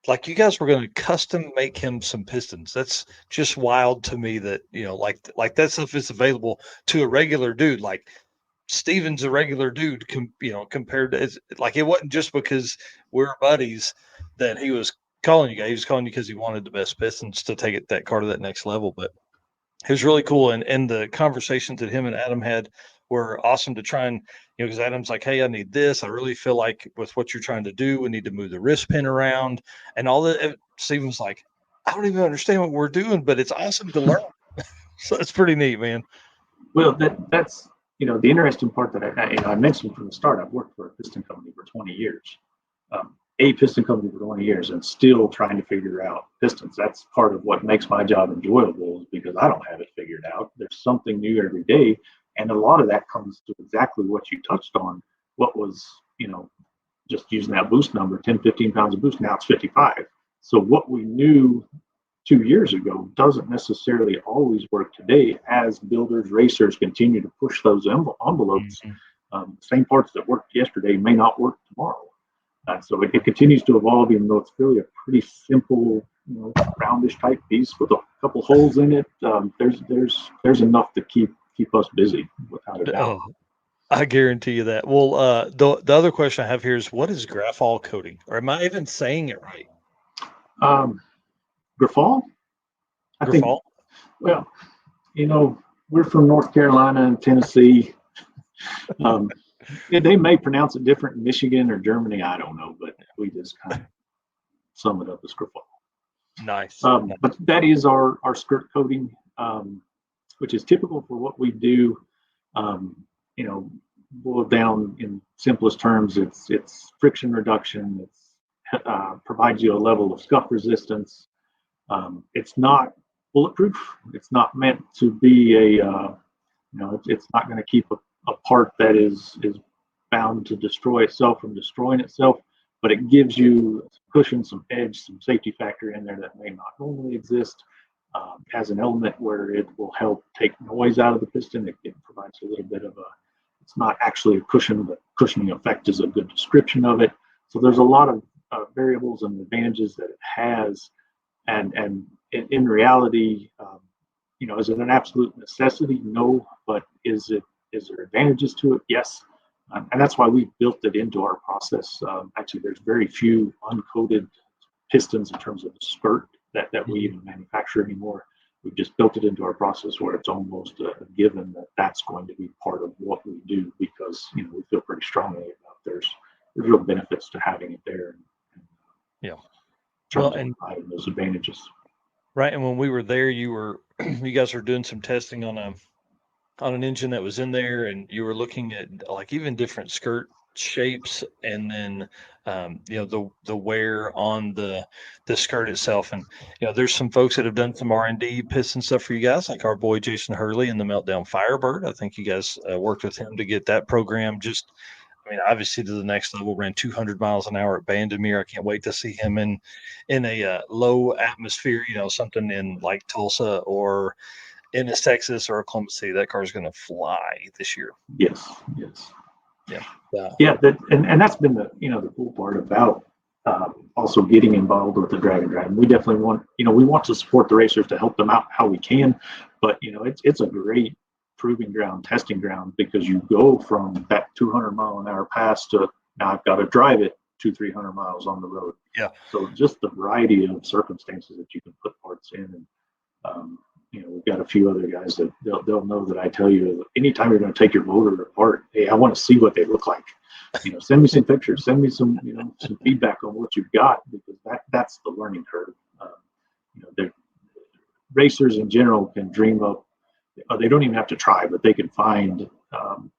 like you guys were going to custom make him some pistons. That's just wild to me that, like that stuff is available to a regular dude. Like Steven's a regular dude, compared to, like, it wasn't just because we're buddies that he was calling you guys. He was calling you because he wanted the best pistons to take that car to that next level. But it was really cool. And the conversations that him and Adam had were awesome to try and, because Adam's like, hey, I need this. I really feel like with what you're trying to do, we need to move the wrist pin around and all that. Steven's like, I don't even understand what we're doing, but it's awesome to learn. So it's pretty neat, man. Well, that's the interesting part that I mentioned from the start. I've worked for a piston company for 20 years, a piston company for 20 years, and still trying to figure out pistons. That's part of what makes my job enjoyable, is because I don't have it figured out. There's something new every day, and a lot of that comes to exactly what you touched on. What was, just using that boost number, 10, 15 pounds of boost, now it's 55. So what we knew 2 years ago doesn't necessarily always work today, as builders, racers continue to push those envelopes. Same parts that worked yesterday may not work tomorrow. So it continues to evolve, even though it's really a pretty simple, roundish type piece with a couple holes in it. There's enough to keep us busy, without a doubt. Oh, I guarantee you that. Well, the other question I have here is, what is graphol coating? Or am I even saying it right? Graphol? I think, Graphol? well, we're from North Carolina and Tennessee. They may pronounce it different in Michigan or Germany. I don't know, but we just kind of sum it up as graphol. Nice. But that is our skirt coating, which is typical for what we do. Boiled down in simplest terms, it's friction reduction. It's provides you a level of scuff resistance. It's not bulletproof. It's not meant to be it's not going to keep a part that is bound to destroy itself from destroying itself, but it gives you cushion, some edge, some safety factor in there that may not normally exist. Has an element where it will help take noise out of the piston. It provides a little bit of it's not actually a cushion, but cushioning effect is a good description of it. So there's a lot of variables and advantages that it has. And in reality, is it an absolute necessity? No, but is there advantages to it? Yes. And that's why we built it into our process. Actually, there's very few uncoated pistons in terms of the skirt that we even manufacture anymore. We've just built it into our process where it's almost a given that that's going to be part of what we do, because we feel pretty strongly about there's real benefits to having it there. And providing those advantages. Right. And when we were there, you guys were doing some testing on an engine that was in there, and you were looking at like even different skirt shapes, and then the wear on the skirt itself. And there's some folks that have done some R&D piston stuff for you guys, like our boy Jason Hurley in the Meltdown Firebird. I think you guys worked with him to get that program obviously to the next level. Ran 200 miles an hour at Bandimere. I can't wait to see him in a low atmosphere, something in like Tulsa or Ennis, Texas, or Oklahoma City. That car is going to fly this year. Yes. Yeah. And that's been the cool part about also getting involved with the drag and drive. We definitely want to support the racers to help them out how we can, but it's a great proving ground, testing ground, because you go from that 200 mile an hour pass to now I've got to drive it 200-300 miles on the road. Yeah. So just the variety of circumstances that you can put parts in, and we've got a few other guys that they'll know that I tell you anytime you're going to take your motor apart, hey, I want to see what they look like. Send me some pictures, send me some some feedback on what you've got, because that's the learning curve. The racers in general can dream up. They don't even have to try, but they can find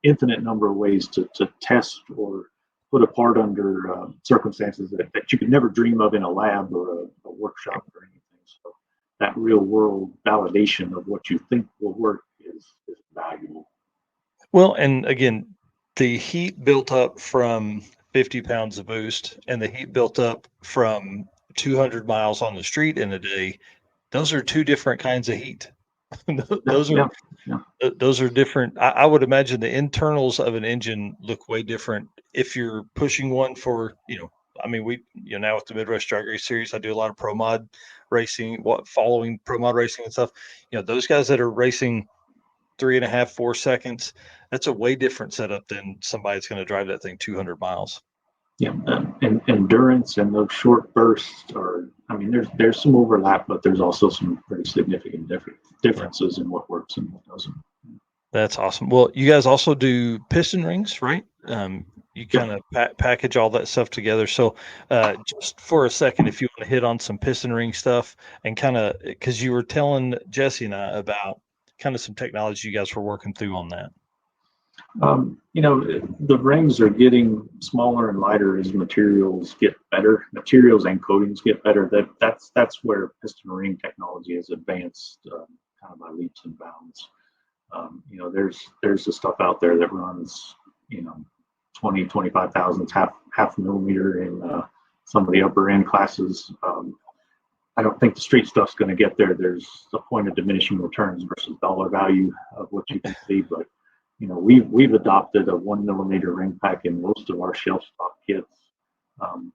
infinite number of ways to test or put a part under circumstances that you could never dream of in a lab or a workshop or anything. So that real world validation of what you think will work is valuable. Well, and again, the heat built up from 50 pounds of boost and the heat built up from 200 miles on the street in a day, those are two different kinds of heat. those are those are different. I would imagine the internals of an engine look way different if you're pushing one for, I mean, now with the Midwest Drag Race Series, I do a lot of pro mod racing, following pro mod racing and stuff. Those guys that are racing 3.5, 4 seconds, that's a way different setup than somebody that's going to drive that thing 200 miles. Yeah, and endurance and those short bursts there's some overlap, but there's also some pretty significant differences in what works and what doesn't. That's awesome. Well, you guys also do piston rings, right? You kind of package all that stuff together. So just for a second, if you want to hit on some piston ring stuff and kind of, because you were telling Jesse and I about kind of some technology you guys were working through on that. The rings are getting smaller and lighter as materials get better. Materials and coatings get better. That's where piston ring technology has advanced kind of by leaps and bounds. There's the stuff out there that runs 20, 25 thousandths, half millimeter in some of the upper end classes. I don't think the street stuff's going to get there. There's a point of diminishing returns versus dollar value of what you can see, but we've adopted a 1 millimeter ring pack in most of our shelf stock kits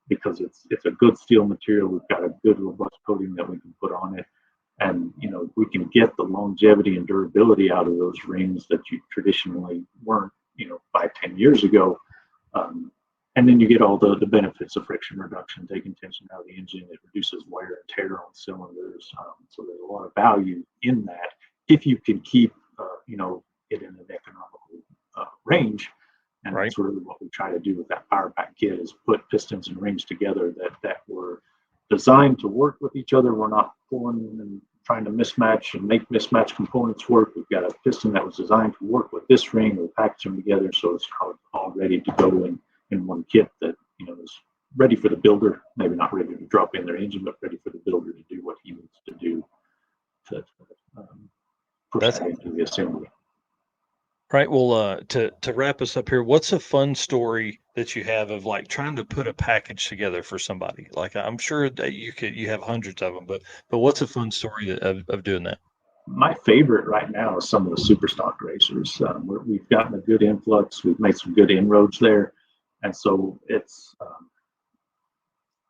because it's a good steel material. We've got a good robust coating that we can put on it, and we can get the longevity and durability out of those rings that you traditionally weren't 5-10 years ago. And then you get all the benefits of friction reduction, taking tension out of the engine. It reduces wear and tear on cylinders. So there's a lot of value in that if you can keep it in an economical range. And That's really what we try to do with that power pack kit, is put pistons and rings together that were designed to work with each other. We're not pulling and trying to mismatch and make mismatched components work. We've got a piston that was designed to work with this ring. We package them together so it's all ready to go in one kit that is ready for the builder. Maybe not ready to drop in their engine, but ready for the builder to do what he needs to do to push that into the assembly. Right. Well, to wrap us up here, what's a fun story that you have of like trying to put a package together for somebody? Like, I'm sure that you have hundreds of them, but what's a fun story of doing that? My favorite right now is some of the super stock racers. We've gotten a good influx. We've made some good inroads there, and so it's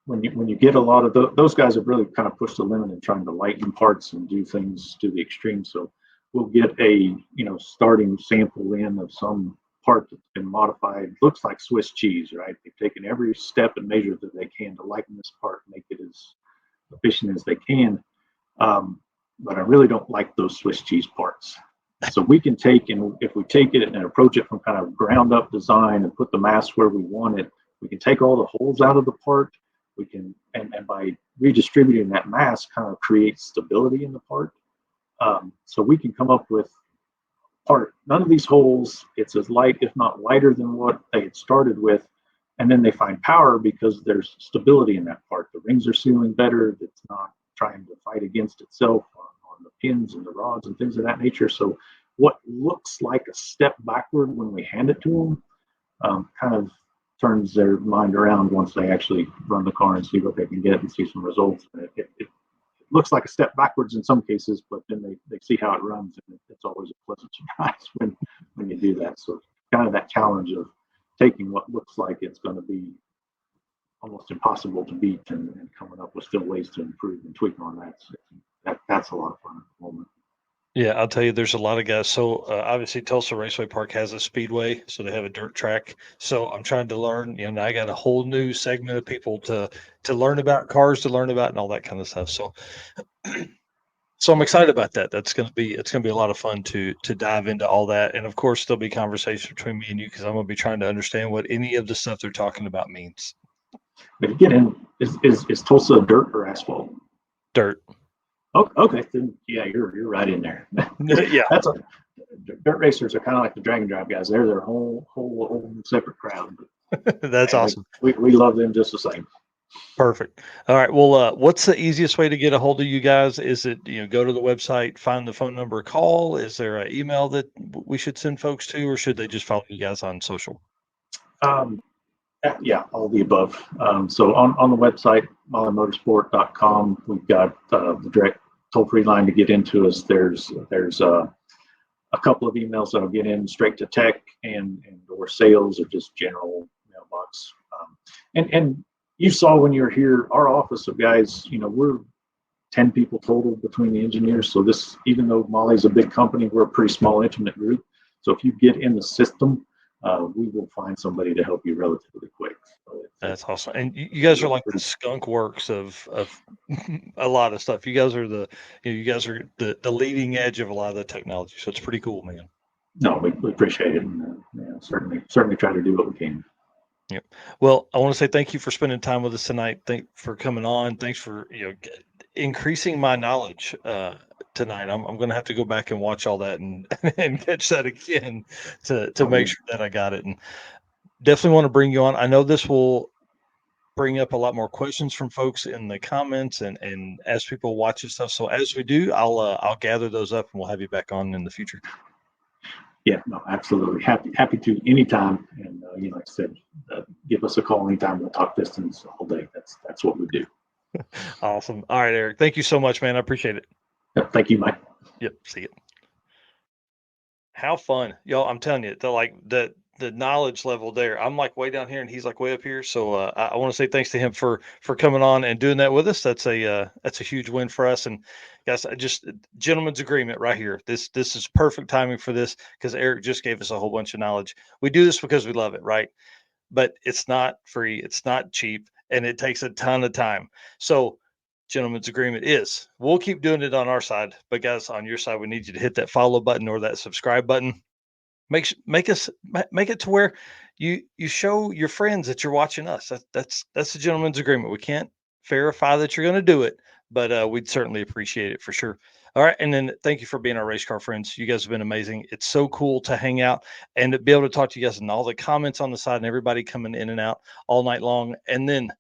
when you get a lot of those guys have really kind of pushed the limit in trying to lighten parts and do things to the extreme. So we'll get a starting sample in of some part that's been modified. Looks like Swiss cheese, right? They've taken every step and measure that they can to lighten this part, make it as efficient as they can. But I really don't like those Swiss cheese parts. So we can if we take it and approach it from kind of ground up design and put the mass where we want it, we can take all the holes out of the part. We can, and by redistributing that mass, kind of create stability in the part. So we can come up with part, none of these holes, it's as light, if not lighter than what they had started with. And then they find power because there's stability in that part. The rings are sealing better. It's not trying to fight against itself on the pins and the rods and things of that nature. So what looks like a step backward when we hand it to them kind of turns their mind around once they actually run the car and see what they can get and see some results. It looks like a step backwards in some cases, but then they see how it runs, and it's always a pleasant surprise when you do that. So kind of that challenge of taking what looks like it's going to be almost impossible to beat and coming up with still ways to improve and tweak on that. So that's a lot of fun at the moment. Yeah, I'll tell you, there's a lot of guys. So obviously, Tulsa Raceway Park has a speedway, so they have a dirt track. So I'm trying to learn. You know, now I got a whole new segment of people to learn about cars, to learn about, and all that kind of stuff. So, so I'm excited about that. It's gonna be a lot of fun to dive into all that, and of course, there'll be conversation between me and you because I'm gonna be trying to understand what any of the stuff they're talking about means. But again, is Tulsa dirt or asphalt? Dirt. Oh, okay, then yeah, you're right in there. Yeah, That's a dirt racers are kind of like the drag and drive guys. They're their whole separate crowd. that's And awesome. we love them just the same. Perfect. All right. Well, what's the easiest way to get a hold of you guys? Is it, go to the website, find the phone number, call? Is there an email that we should send folks to, or should they just follow you guys on social? Um, yeah, all the above. So on the website, mahlemotorsport.com, we've got the direct toll-free line to get into us. There's a couple of emails that'll get in straight to tech and or sales or just general mailbox. And you saw when you were here, our office of guys, we're 10 people total between the engineers. So this, even though Mahle's a big company, we're a pretty small, intimate group. So if you get in the system, we will find somebody to help you relatively quick. So That's awesome. And you guys are like the skunk works of a lot of stuff. You guys are you guys are the leading edge of a lot of the technology. So it's pretty cool, man. No, we appreciate it. And, certainly try to do what we can. Yep. Well, I want to say thank you for spending time with us tonight. Thank for coming on. Thanks for increasing my knowledge tonight. I'm going to have to go back and watch all that and and catch that again to make sure that I got it. And definitely want to bring you on. I know this will bring up a lot more questions from folks in the comments and as people watch this stuff. So as we do, I'll gather those up and we'll have you back on in the future. Yeah, no, absolutely. Happy to anytime. And like I said, give us a call anytime. We'll talk distance all day. That's what we do. Awesome. All right, Eric. Thank you so much, man. I appreciate it. Thank you, Mike. Yep. See you. How fun, y'all! I'm telling you, the knowledge level there. I'm like way down here, and he's like way up here. So I want to say thanks to him for coming on and doing that with us. That's a huge win for us. And guys, I just gentleman's agreement right here. This is perfect timing for this because Eric just gave us a whole bunch of knowledge. We do this because we love it, right? But it's not free, it's not cheap, and it takes a ton of time. So gentleman's agreement is we'll keep doing it on our side, but guys, on your side, we need you to hit that follow button or that subscribe button. Make it to where you show your friends that you're watching us. That's the gentleman's agreement. We can't verify that you're going to do it, but we'd certainly appreciate it for sure. All right, and then thank you for being our race car friends. You guys have been amazing. It's so cool to hang out and to be able to talk to you guys and all the comments on the side and everybody coming in and out all night long. And then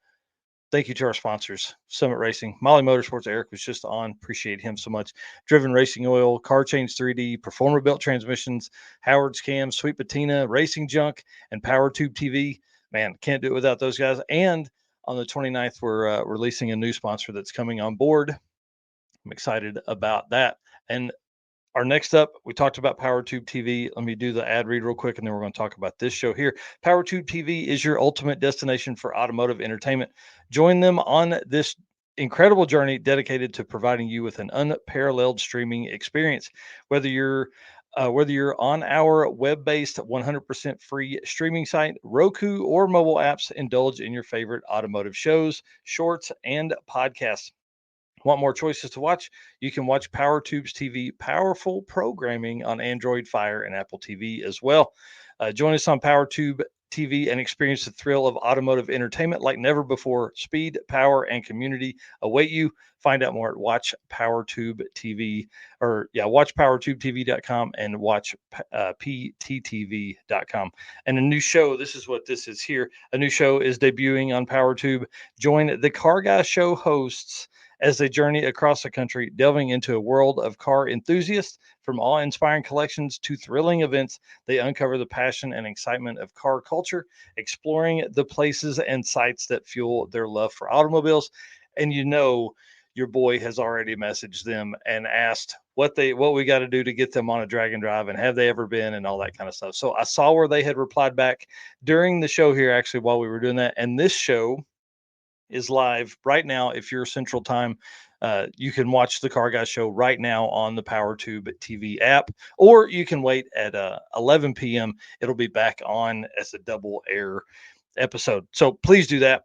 thank you to our sponsors, Summit Racing, Mahle Motorsports. Eric was just on. Appreciate him so much. Driven Racing Oil, Car Change 3D, Performer Built Transmissions, Howard's Cam, Sweet Patina, Racing Junk, and Power Tube TV. Man, can't do it without those guys. And on the 29th, we're releasing a new sponsor that's coming on board. I'm excited about that. And our next up, we talked about PowerTube TV. Let me do the ad read real quick, and then we're going to talk about this show here. PowerTube TV is your ultimate destination for automotive entertainment. Join them on this incredible journey dedicated to providing you with an unparalleled streaming experience. Whether you're on our web-based 100% free streaming site, Roku, or mobile apps, indulge in your favorite automotive shows, shorts, and podcasts. Want more choices to watch? You can watch PowerTubes TV powerful programming on Android, Fire, and Apple TV as well. Join us on PowerTube TV and experience the thrill of automotive entertainment like never before. Speed, power, and community await you. Find out more at Watch PowerTube TV watchpowertubetv.com and watch pttv.com. And a new show, this is what this is here. A new show is debuting on PowerTube. Join the Car Guy Show hosts as they journey across the country, delving into a world of car enthusiasts. From awe-inspiring collections to thrilling events, they uncover the passion and excitement of car culture, exploring the places and sites that fuel their love for automobiles. And your boy has already messaged them and asked what we got to do to get them on a drag and drive, and have they ever been, and all that kind of stuff. So I saw where they had replied back during the show here, actually, while we were doing that. And this show is live right now if you're Central Time. You can watch the Car Guy Show right now on the PowerTube TV app, or you can wait at 11 p.m. It'll be back on as a double air episode. So please do that.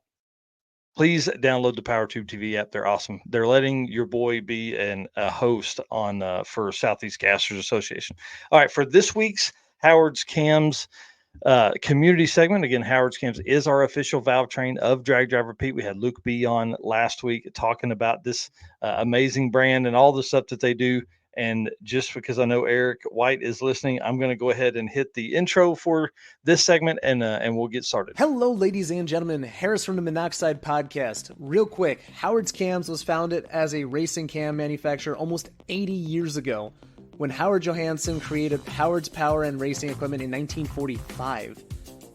Please download the PowerTube TV app. They're awesome. They're letting your boy be a host on for Southeast Gassers Association. All right, for this week's Howard's Cams community segment. Again, Howard's Cams is our official valve train of Drag Drive Repeat. We had Luke B on last week talking about this amazing brand and all the stuff that they do. And just because I know Eric White is listening, I'm going to go ahead and hit the intro for this segment, and we'll get started. Hello, ladies and gentlemen. Harris from the Monoxide Podcast. Real quick, Howard's Cams was founded as a racing cam manufacturer almost 80 years ago, when Howard Johansson created Howard's Power and Racing Equipment in 1945.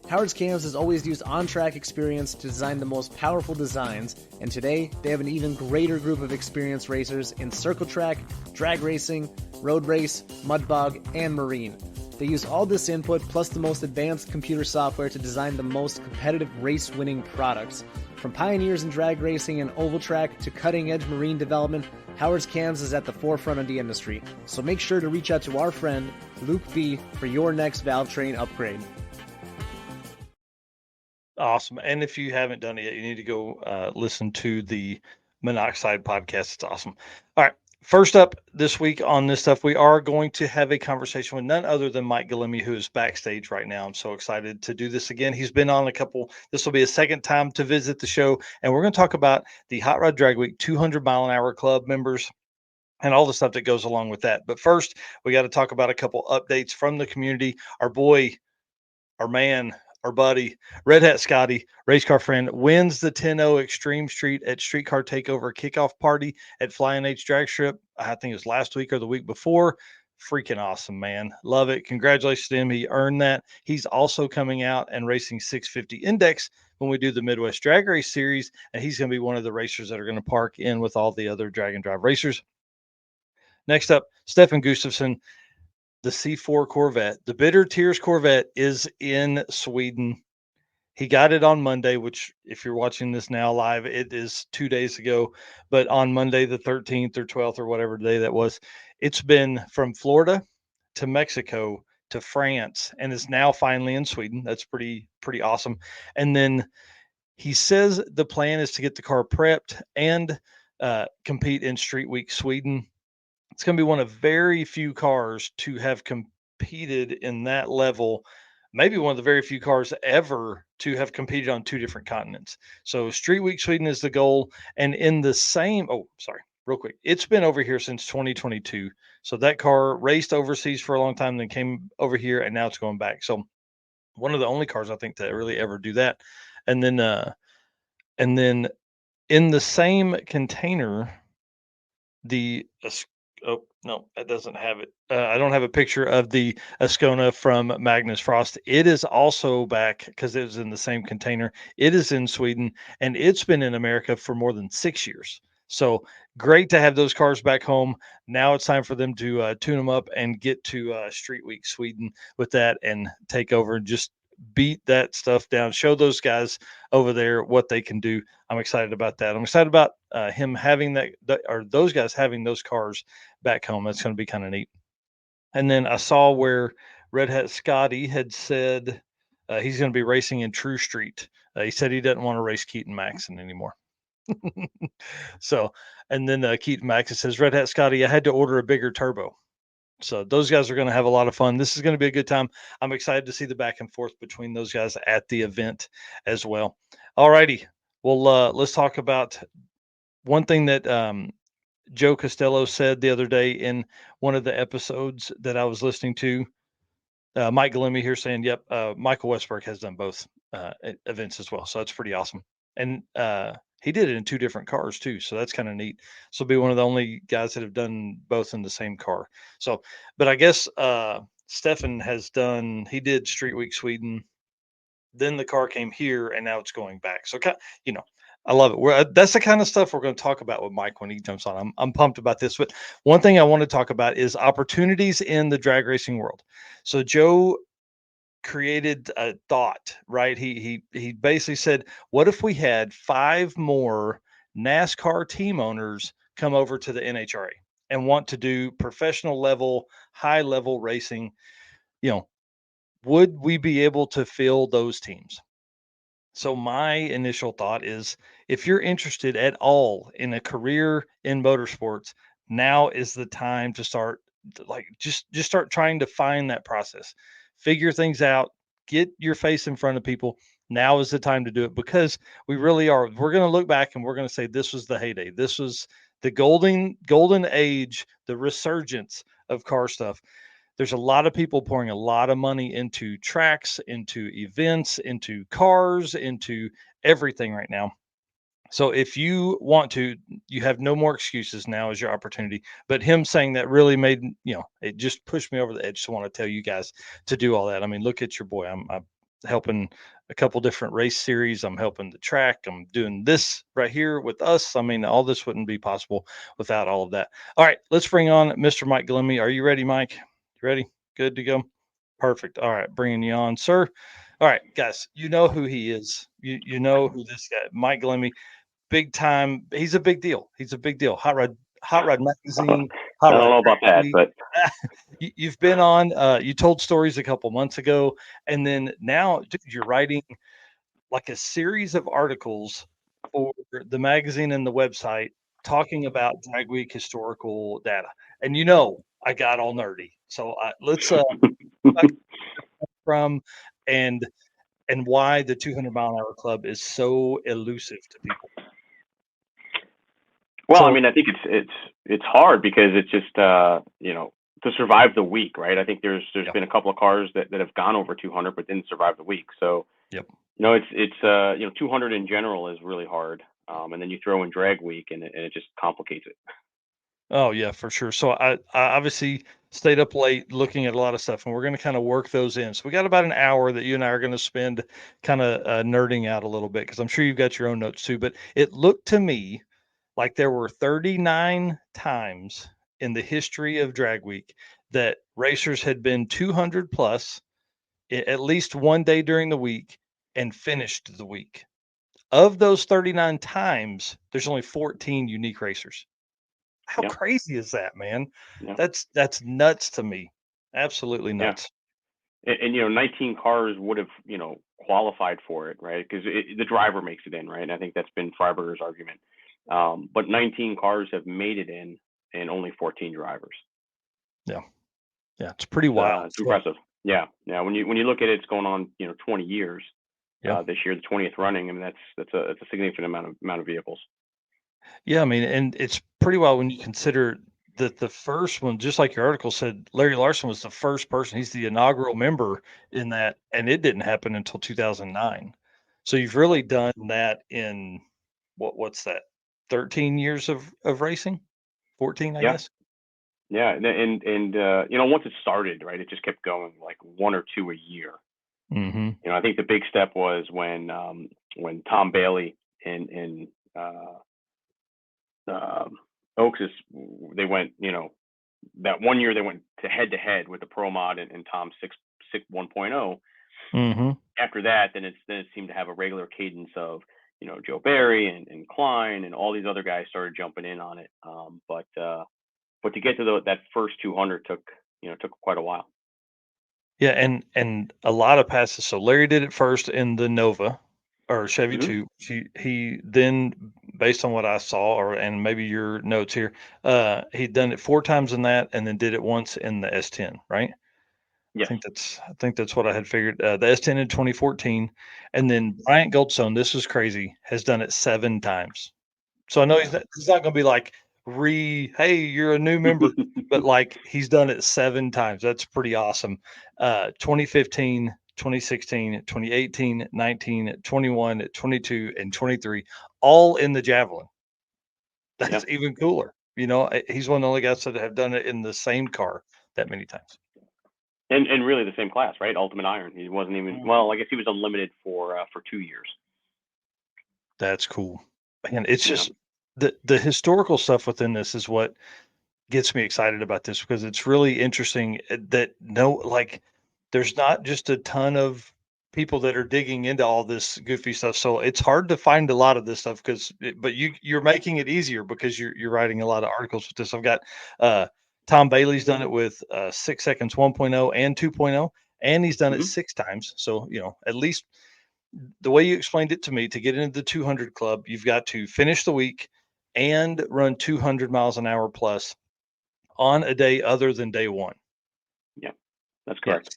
Howard's Cams has always used on-track experience to design the most powerful designs, and today they have an even greater group of experienced racers in circle track, drag racing, road race, mud bog, and marine. They use all this input plus the most advanced computer software to design the most competitive race-winning products. From pioneers in drag racing and oval track to cutting-edge marine development, Howard's Cams is at the forefront of the industry. So make sure to reach out to our friend Luke B for your next valve train upgrade. Awesome. And if you haven't done it yet, you need to go listen to the Monoxide podcast. It's awesome. All right. First up this week on this stuff, we are going to have a conversation with none other than Mike Galimi, who is backstage right now. I'm so excited to do this again. He's been on this will be a second time to visit the show. And we're going to talk about the Hot Rod Drag Week 200 mile an hour club members and all the stuff that goes along with that. But first, we got to talk about a couple updates from the community. Our boy, our man, our buddy, Red Hat Scotty, race car friend, wins the 10-0 Extreme Street at Streetcar Takeover kickoff party at Flying H Drag Strip. I think it was last week or the week before. Freaking awesome, man. Love it. Congratulations to him. He earned that. He's also coming out and racing 650 Index when we do the Midwest Drag Race Series, and he's going to be one of the racers that are going to park in with all the other drag and drive racers. Next up, Stefan Gustafsson, the C4 Corvette. The Bitter Tears Corvette is in Sweden. He got it on Monday, which if you're watching this now live, it is 2 days ago. But on Monday, the 13th or 12th or whatever day that was, it's been from Florida to Mexico to France and is now finally in Sweden. That's pretty awesome. And then he says the plan is to get the car prepped and compete in Street Week Sweden. It's going to be one of very few cars to have competed in that level, maybe one of the very few cars ever to have competed on two different continents. So Street Week Sweden is the goal. And in the same, real quick. It's been over here since 2022. So that car raced overseas for a long time, then came over here, and now it's going back. So one of the only cars I think that really ever do that. And then in the same container, oh, no, that doesn't have it. I don't have a picture of the Ascona from Magnus Frost. It is also back because it was in the same container. It is in Sweden, and it's been in America for more than 6 years. So great to have those cars back home. Now it's time for them to tune them up and get to Street Week Sweden with that and take over and just beat that stuff down, show those guys over there what they can do. I'm excited about that. I'm excited about him having or those guys having those cars back home. That's going to be kind of neat. And then I saw where Red Hat Scotty had said he's going to be racing in True Street. He said he doesn't want to race Keaton Maxon anymore. So, and then Keaton Maxon says, Red Hat Scotty, I had to order a bigger turbo. So those guys are going to have a lot of fun. This is going to be a good time. I'm excited to see the back and forth between those guys at the event as well. All righty. Well, let's talk about one thing that Joe Costello said the other day in one of the episodes that I was listening to. Mike Galimi here saying, yep, Michael Westberg has done both events as well. So that's pretty awesome. And he did it in two different cars too. So that's kind of neat. So he'll be one of the only guys that have done both in the same car. So, but I guess Stefan he did Street Week Sweden. Then the car came here and now it's going back. So, I love it. That's the kind of stuff we're going to talk about with Mike when he jumps on. I'm pumped about this. But one thing I want to talk about is opportunities in the drag racing world. So Joe created a thought, right? He basically said, what if we had 5 more NASCAR team owners come over to the NHRA and want to do professional level, high level racing, would we be able to fill those teams? So my initial thought is, if you're interested at all in a career in motorsports, now is the time to start, like, just start trying to find that process. Figure things out, get your face in front of people. Now is the time to do it, because we really are. We're going to look back and we're going to say this was the heyday. This was the golden age, the resurgence of car stuff. There's a lot of people pouring a lot of money into tracks, into events, into cars, into everything right now. So if you want to, you have no more excuses. Now is your opportunity. But him saying that really made, it just pushed me over the edge to want to tell you guys to do all that. I mean, look at your boy. I'm helping a couple different race series. I'm helping the track. I'm doing this right here with us. I mean, all this wouldn't be possible without all of that. All right, let's bring on Mr. Mike Galimi. Are you ready, Mike? You ready? Good to go? Perfect. All right, bringing you on, sir. All right, guys, you know who he is. You know who this guy, Mike Galimi, big time. He's a big deal. He's a big deal. Hot Rod Magazine, I Hot don't Rod know about that, Week. but You've been on. You told stories a couple months ago, and then now, dude, you're writing like a series of articles for the magazine and the website talking about Drag Week historical data. And I got all nerdy. So let's from and why the 200-mile-an-hour club is so elusive to people. well, I So mean, I think it's hard because it's just to survive the week, right? I think there's yeah, been a couple of cars that have gone over 200 but didn't survive the week. So yep. it's 200 in general is really hard, and then you throw in drag week and it just complicates it. Oh yeah, for sure. So I obviously stayed up late looking at a lot of stuff, and we're going to kind of work those in. So we got about an hour that you and I are going to spend kind of nerding out a little bit, because I'm sure you've got your own notes too. But it looked to me like there were 39 times in the history of Drag Week that racers had been 200 plus at least one day during the week and finished the week. Of those 39 times, there's only 14 unique racers. How Yeah, crazy is that, man? yeah, That's nuts to me. Absolutely yeah. nuts. And 19 cars would have qualified for it, right? Because the driver makes it in, right? And I think that's been Freiberger's argument. But 19 cars have made it in, and only 14 drivers. Yeah. Yeah. It's pretty wild. It's So, impressive. Yeah, yeah. When you look at it, it's going on 20 years. yeah. This year, the 20th running. I mean, that's a significant amount of vehicles. Yeah. I mean, and it's pretty wild when you consider that the first one, just like your article said, Larry Larson was the first person. He's the inaugural member in that, and it didn't happen until 2009. So you've really done that in what's that? 13 years of racing? 14, I Yeah, guess. yeah. And once it started, right, it just kept going like one or two a year. Mm-hmm. I think the big step was when Tom Bailey and Oaks they went, that one year they went to head with the Pro Mod and Tom 1.0. Mm-hmm. After that, then it seemed to have a regular cadence of, Joe Barry and Klein and all these other guys started jumping in on it. But to get to that first 200 took quite a while. Yeah, and a lot of passes. So Larry did it first in the Nova or Chevy Hmm. 2. He then, based on what I saw, and maybe your notes here, he'd done it 4 times in that, and then did it once in the S10, right? Yes. I think that's what I had figured. The S10 in 2014, and then Bryant Goldstone, this is crazy, has done it 7 times. So I know he's not going to be like, hey, you're a new member, but like he's done it 7 times. That's pretty awesome. 2015, 2016, 2018, 19, 21, 22, and 23, all in the javelin. Yeah. That's even cooler. He's one of the only guys that have done it in the same car that many times. And really the same class, right? Ultimate Iron. He wasn't even, well, I guess he was unlimited for 2 years. That's cool. And it's Yeah. just the historical stuff within this is what gets me excited about this, because it's really interesting that there's not just a ton of people that are digging into all this goofy stuff. So it's hard to find a lot of this stuff but you're making it easier because you're writing a lot of articles with this. I've got Tom Bailey's done it with 6 seconds 1.0 and 2.0, and he's done it 6 times. So, at least the way you explained it to me, to get into the 200 club, you've got to finish the week and run 200 miles an hour plus on a day other than day one. Yeah, that's Yeah. correct.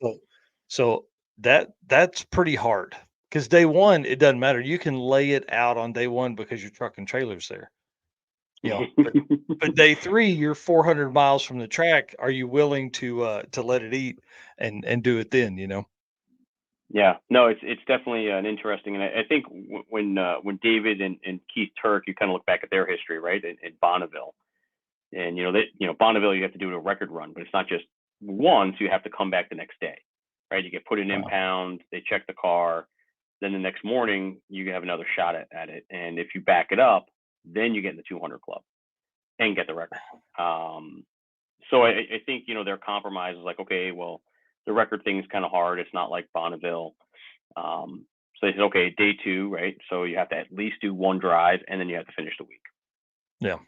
So that's pretty hard, because day one, it doesn't matter. You can lay it out on day one because your truck and trailer's there. But day 3, you're 400 miles from the track. Are you willing to let it eat and do it then? Yeah, no, it's definitely an interesting, and I think when David and Keith Turk, you kind of look back at their history, right, in Bonneville, and Bonneville, you have to do a record run, but it's not just one, so you have to come back the next day, right? You get put in impound, they check the car, then the next morning you have another shot at it, and if you back it up, then you get in the 200 club and get the record. So I think their compromise is like, okay, well, the record thing is kind of hard. It's not like Bonneville. So they said, okay, day 2, right? So you have to at least do one drive, and then you have to finish the week. Yeah.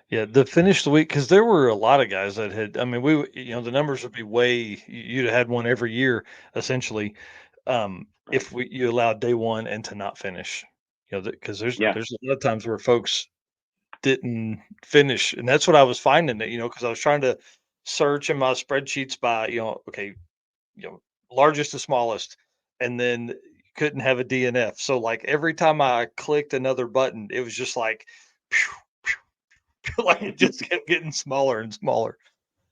Yeah, the finish the week, because there were a lot of guys that had. I mean, the numbers would be you'd have had one every year essentially, if you allowed day one and to not finish. Because there's Yeah. there's a lot of times where folks didn't finish, and that's what I was finding, that because I was trying to search in my spreadsheets by okay, largest to smallest, and then couldn't have a DNF. So like every time I clicked another button, it was just like. Like it just kept getting smaller and smaller.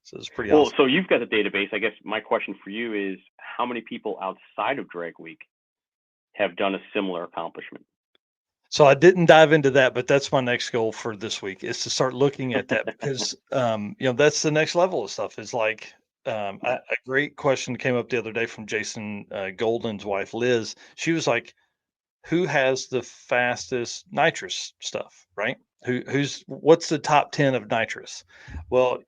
So it's pretty Well, awesome. so you've got the database. I guess my question for you is, how many people outside of Drag Week have done a similar accomplishment? So I didn't dive into that, but that's my next goal for this week, is to start looking at that, because that's the next level of stuff. Is like a great question came up the other day from Jason Golden's wife Liz. She was like, who has the fastest nitrous stuff, right? What's the top 10 of nitrous? Well,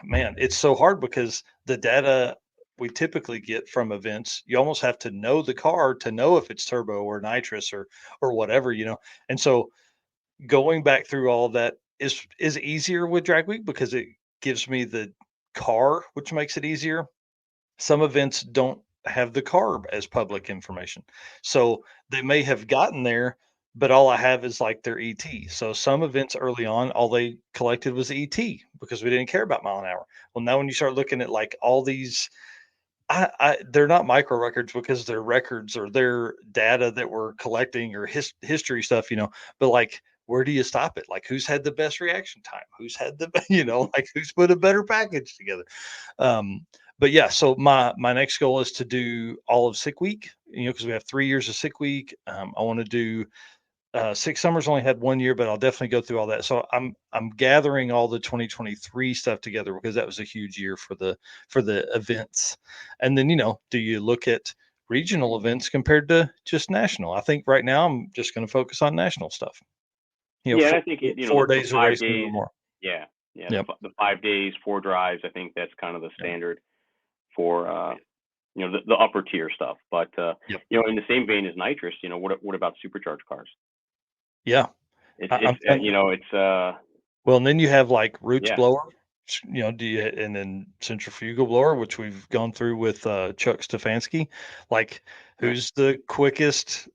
man, it's so hard because the data we typically get from events, you almost have to know the car to know if it's turbo or nitrous or whatever. And so going back through all of that is easier with Drag Week, because it gives me the car, which makes it easier. Some events don't have the carb as public information. So they may have gotten there, but all I have is like their ET. So some events early on, all they collected was ET because we didn't care about mile an hour. Well, now when you start looking at like all these, they're not micro records because they're records or their data that we're collecting or history stuff, but like, where do you stop it? Like, who's had the best reaction time? Who's had the, like who's put a better package together? But yeah, so my next goal is to do all of sick week, because we have 3 years of sick week. I want to do Six Summers only had 1 year, but I'll definitely go through all that. So I'm gathering all the 2023 stuff together, because that was a huge year for the events. And then do you look at regional events compared to just national? I think right now I'm just going to focus on national stuff. Yeah, and four, I think four the days of 5 racing or days. more. Yeah, yeah, Yep. the 5 days, 4 drives. I think that's kind of the Yep. standard for the upper tier stuff. But Yep. in the same vein as nitrous, what about supercharged cars? Yeah. It's Well, and then you have like roots yeah. blower, and then centrifugal blower, which we've gone through with Chuck Stefanski. Like, who's the quickest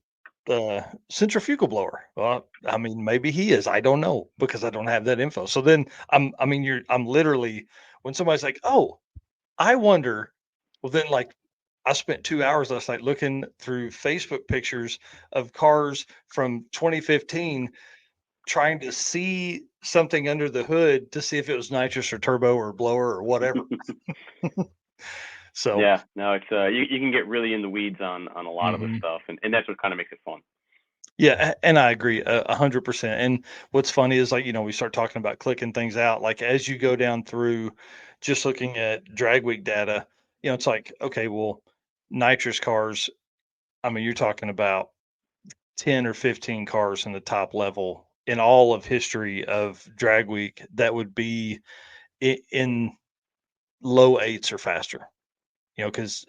centrifugal blower? Well, I mean, maybe he is. I don't know, because I don't have that info. So then I'm literally, when somebody's like, oh, I wonder, well, then like, I spent 2 hours last night looking through Facebook pictures of cars from 2015, trying to see something under the hood to see if it was nitrous or turbo or blower or whatever. So, Yeah, no, it's you can get really in the weeds on a lot of this stuff, and that's what kind of makes it fun. yeah, and I agree 100%. And what's funny is, like, we start talking about clicking things out. Like, as you go down through just looking at drag week data, it's like, okay, well, nitrous cars, I mean, you're talking about 10 or 15 cars in the top level in all of history of drag week that would be in low eights or faster. Because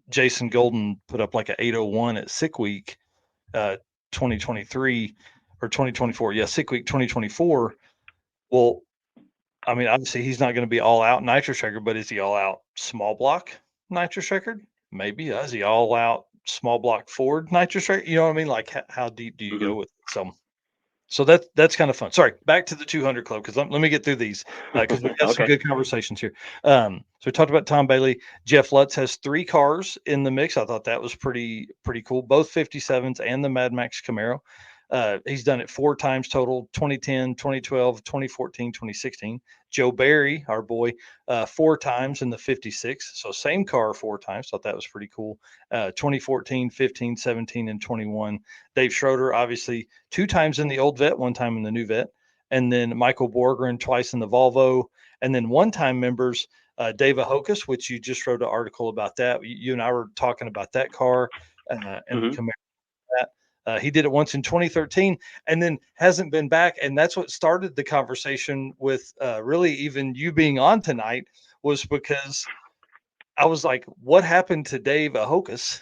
Jason Golden put up like an 801 at Sick Week 2023 or 2024. Yeah, Sick Week 2024. Well, I mean, obviously he's not going to be all out nitrous record, but is he all out small block nitrous record? Maybe. Is he all out small block Ford nitrous record? You know what I mean? Like how deep do you go with it? So that's kind of fun. Sorry, back to the 200 Club because let me get through these because we got some Okay. good conversations here. So we talked about Tom Bailey. Jeff Lutz has 3 cars in the mix. I thought that was pretty cool. Both 57s and the Mad Max Camaro. He's done it 4 times total: 2010, 2012, 2014, 2016. Joe Barry, our boy, 4 times in the 56. So same car 4 times. Thought that was pretty cool. 2014, 15, 17, and 21. Dave Schroeder, obviously 2 times in the old vet, 1 time in the new vet. And then Michael Borgren, twice in the Volvo. And then 1-time members, Dave Ahokas, which you just wrote an article about that. You and I were talking about that car and the Camaro. He did it once in 2013 and then hasn't been back. And that's what started the conversation with really even you being on tonight, was because I was like, what happened to Dave Ahokas?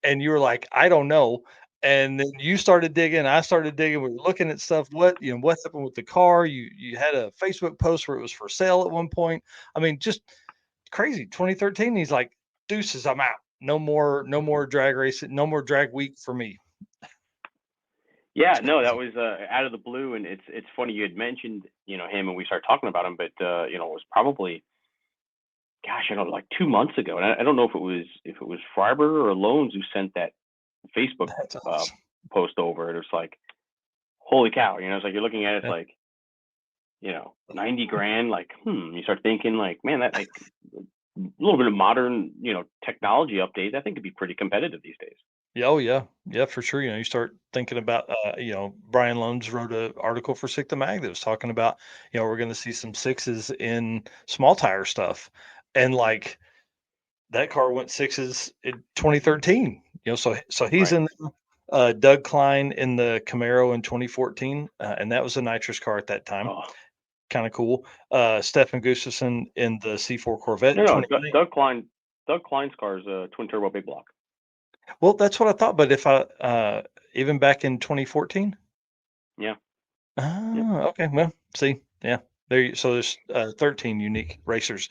And you were like, I don't know. And then you started digging, I started digging. We were looking at stuff. What happened with the car? You had a Facebook post where it was for sale at one point. I mean, just crazy. 2013, he's like, deuces, I'm out. No more drag racing, no more drag week for me. Yeah, no, that was out of the blue, and it's funny you had mentioned him, and we started talking about him, but it was probably, gosh, I don't know, like 2 months ago, and I don't know if it was Freiberger or Loans who sent that Facebook That's awesome. post over. It was like, holy cow, it's like you're looking at it, it's like, 90 grand, like, you start thinking like, man, that like a little bit of modern, technology updates, I think could be pretty competitive these days. Yeah, oh yeah, for sure. You start thinking about, Brian Loans wrote an article for Sick the Mag that was talking about, we're going to see some 6s in small tire stuff, and like that car went 6s in 2013. So he's Right. in. Doug Klein in the Camaro in 2014, and that was a nitrous car at that time. Oh, Kind of cool. Stefan Gustafsson in the C4 Corvette in no, 2020. Doug Klein's car is a twin turbo big block. Well, that's what I thought. But if even back in 2014. Yeah. Okay. Well, see, yeah, so there's 13 unique racers.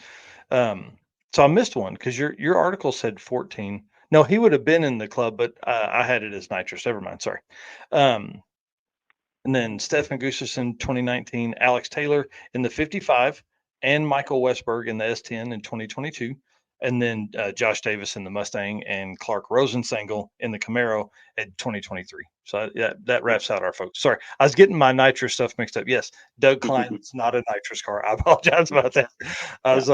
So I missed one because your article said 14. No, he would have been in the club, but I had it as nitrous. Never mind. Sorry. Um, and then Stefan Gustafsson 2019, Alex Taylor in the 55, and Michael Westberg in the S10 in 2022. And then Josh Davis in the Mustang and Clark Rosensangle in the Camaro at 2023. So that wraps out our folks. Sorry, I was getting my nitrous stuff mixed up. Yes, Doug Klein is not a nitrous car. I apologize about that. I was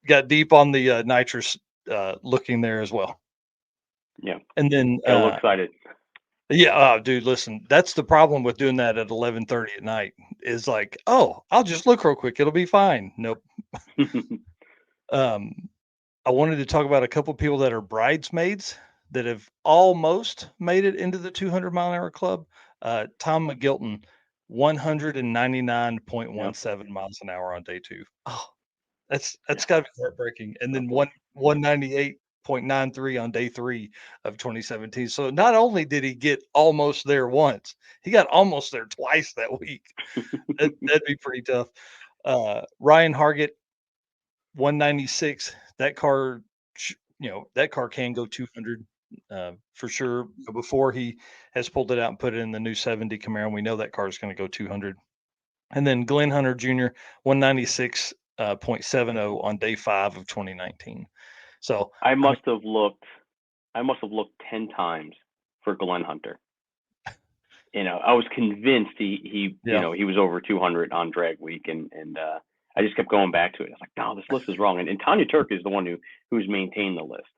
got deep on the nitrous looking there as well. Yeah. And then Get a little excited. yeah, dude, listen, that's the problem with doing that at 11:30 at night is like, oh, I'll just look real quick. It'll be fine. Nope. I wanted to talk about a couple people that are bridesmaids that have almost made it into the 200-mile-an-hour club. Tom McGilton, 199.17 miles an hour on day 2. Oh, that's Yeah. got to be heartbreaking. And then 198.93 on day 3 of 2017. So not only did he get almost there once, he got almost there twice that week. That'd be pretty tough. Ryan Hargett, 196. That car, that car can go 200 for sure. Before he has pulled it out and put it in the new 70 Camaro, we know that car is going to go 200. And then Glenn Hunter Jr., 196.70 on day 5 of 2019. So I must have looked 10 times for Glenn Hunter. I was convinced he was over 200 on drag week, and I just kept going back to it. I was like, no, this list is wrong. And Tanya Turk is the one who's maintained the list.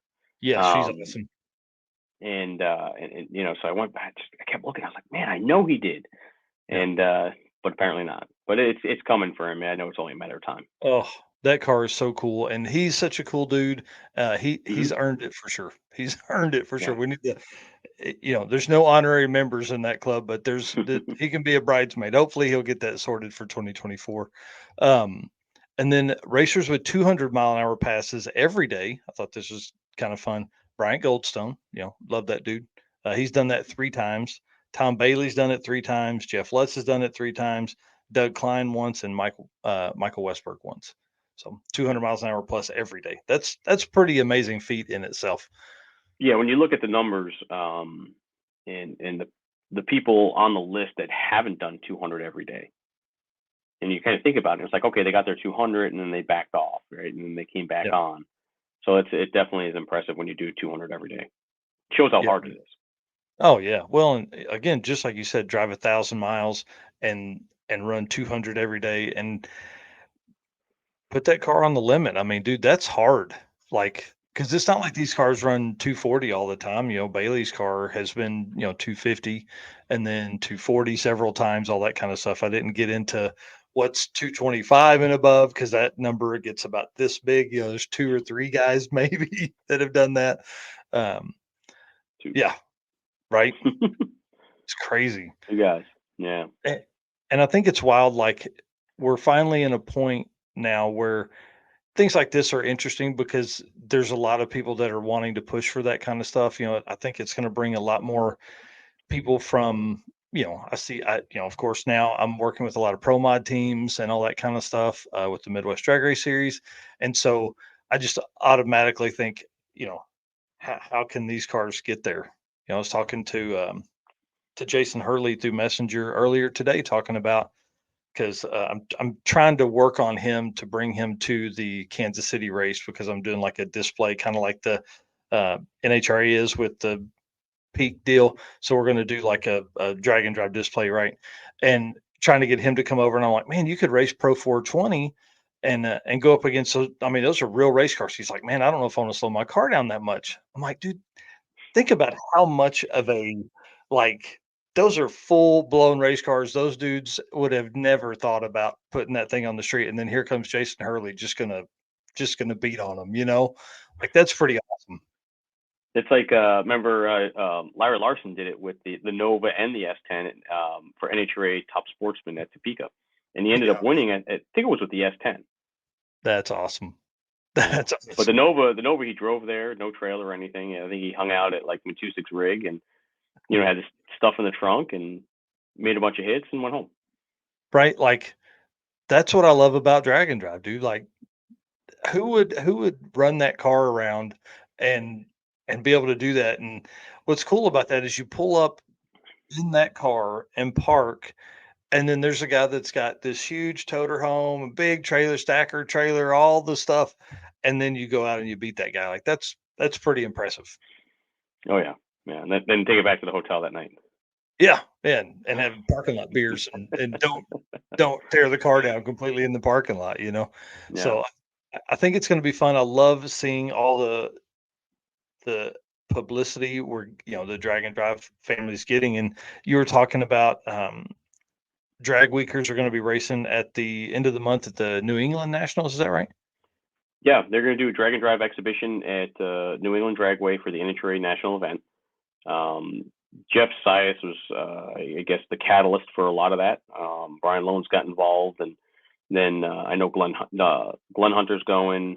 yeah, she's awesome. And so I went back, I kept looking. I was like, man, I know he did. And but apparently not. But it's coming for him. I know it's only a matter of time. Oh, that car is so cool, and he's such a cool dude. He's earned it for sure. He's earned it for sure. We need to, there's no honorary members in that club, but he can be a bridesmaid. Hopefully, he'll get that sorted for 2024. And then racers with 200-mile-an-hour passes every day. I thought this was kind of fun. Bryant Goldstone, love that dude. He's done that 3 times. Tom Bailey's done it 3 times. Jeff Lutz has done it 3 times. Doug Klein once, and Michael Westberg once. So 200 miles an hour plus every day. That's pretty amazing feat in itself. Yeah, when you look at the numbers, and the people on the list that haven't done 200 every day, and you kind of think about it, it's like, okay, they got their 200 and then they backed off, right, and then they came back on. So it definitely is impressive when you do 200 every day. It shows how hard it is. Oh yeah. Well, and again, just like you said, drive 1,000 miles and run 200 every day and put that car on the limit. I mean, dude, that's hard. Like, because it's not like these cars run 240 all the time. Bailey's car has been 250 and then 240 several times, all that kind of stuff. I didn't get into what's 225 and above because that number gets about this big. There's 2 or 3 guys maybe that have done that. Yeah, right. It's crazy. You guys, yeah. And I think it's wild. Like, we're finally in a point now where things like this are interesting because there's a lot of people that are wanting to push for that kind of stuff. I think it's going to bring a lot more people from, of course, now I'm working with a lot of pro mod teams and all that kind of stuff with the Midwest Drag Race Series. And so I just automatically think, how can these cars get there? I was talking to Jason Hurley through Messenger earlier today, talking about, because I'm trying to work on him to bring him to the Kansas City race because I'm doing like a display, kind of like the NHRA is with the Peak deal. So we're going to do like a drag and drive display, right? And trying to get him to come over, and I'm like, man, you could race Pro 420 and go up against. So I mean, those are real race cars. He's like, man, I don't know if I want to slow my car down that much. I'm like, dude, think about how much of a like those are full blown race cars. Those dudes would have never thought about putting that thing on the street. And then here comes Jason Hurley just gonna beat on them. Like, that's pretty awesome. It's like remember Larry Larson did it with the Nova and the S10 for NHRA Top Sportsman at Topeka, and he ended up winning. I think it was with the S10. That's awesome. That's awesome. But the Nova he drove there, no trailer or anything. I think he hung out at like Matusic's rig and had his stuff in the trunk and made a bunch of hits and went home. Right, like, that's what I love about drag and drive, dude. Like, who would run that car around and be able to do that? And what's cool about that is you pull up in that car and park, and then there's a guy that's got this huge toter home, a big trailer, stacker trailer, all the stuff, and then you go out and you beat that guy. Like, that's pretty impressive. Oh yeah, and then take it back to the hotel that night. Yeah, and have parking lot beers and don't tear the car down completely in the parking lot. Yeah. So I think it's going to be fun. I love seeing all the publicity where the drag and drive family's getting. And you were talking about drag weekers are going to be racing at the end of the month at the New England Nationals. Is that right? Yeah, they're going to do a drag and drive exhibition at New England Dragway for the NHRA national event. Jeff Sias was, I guess, the catalyst for a lot of that. Brian Loans got involved, and then I know Glenn Hunter's going.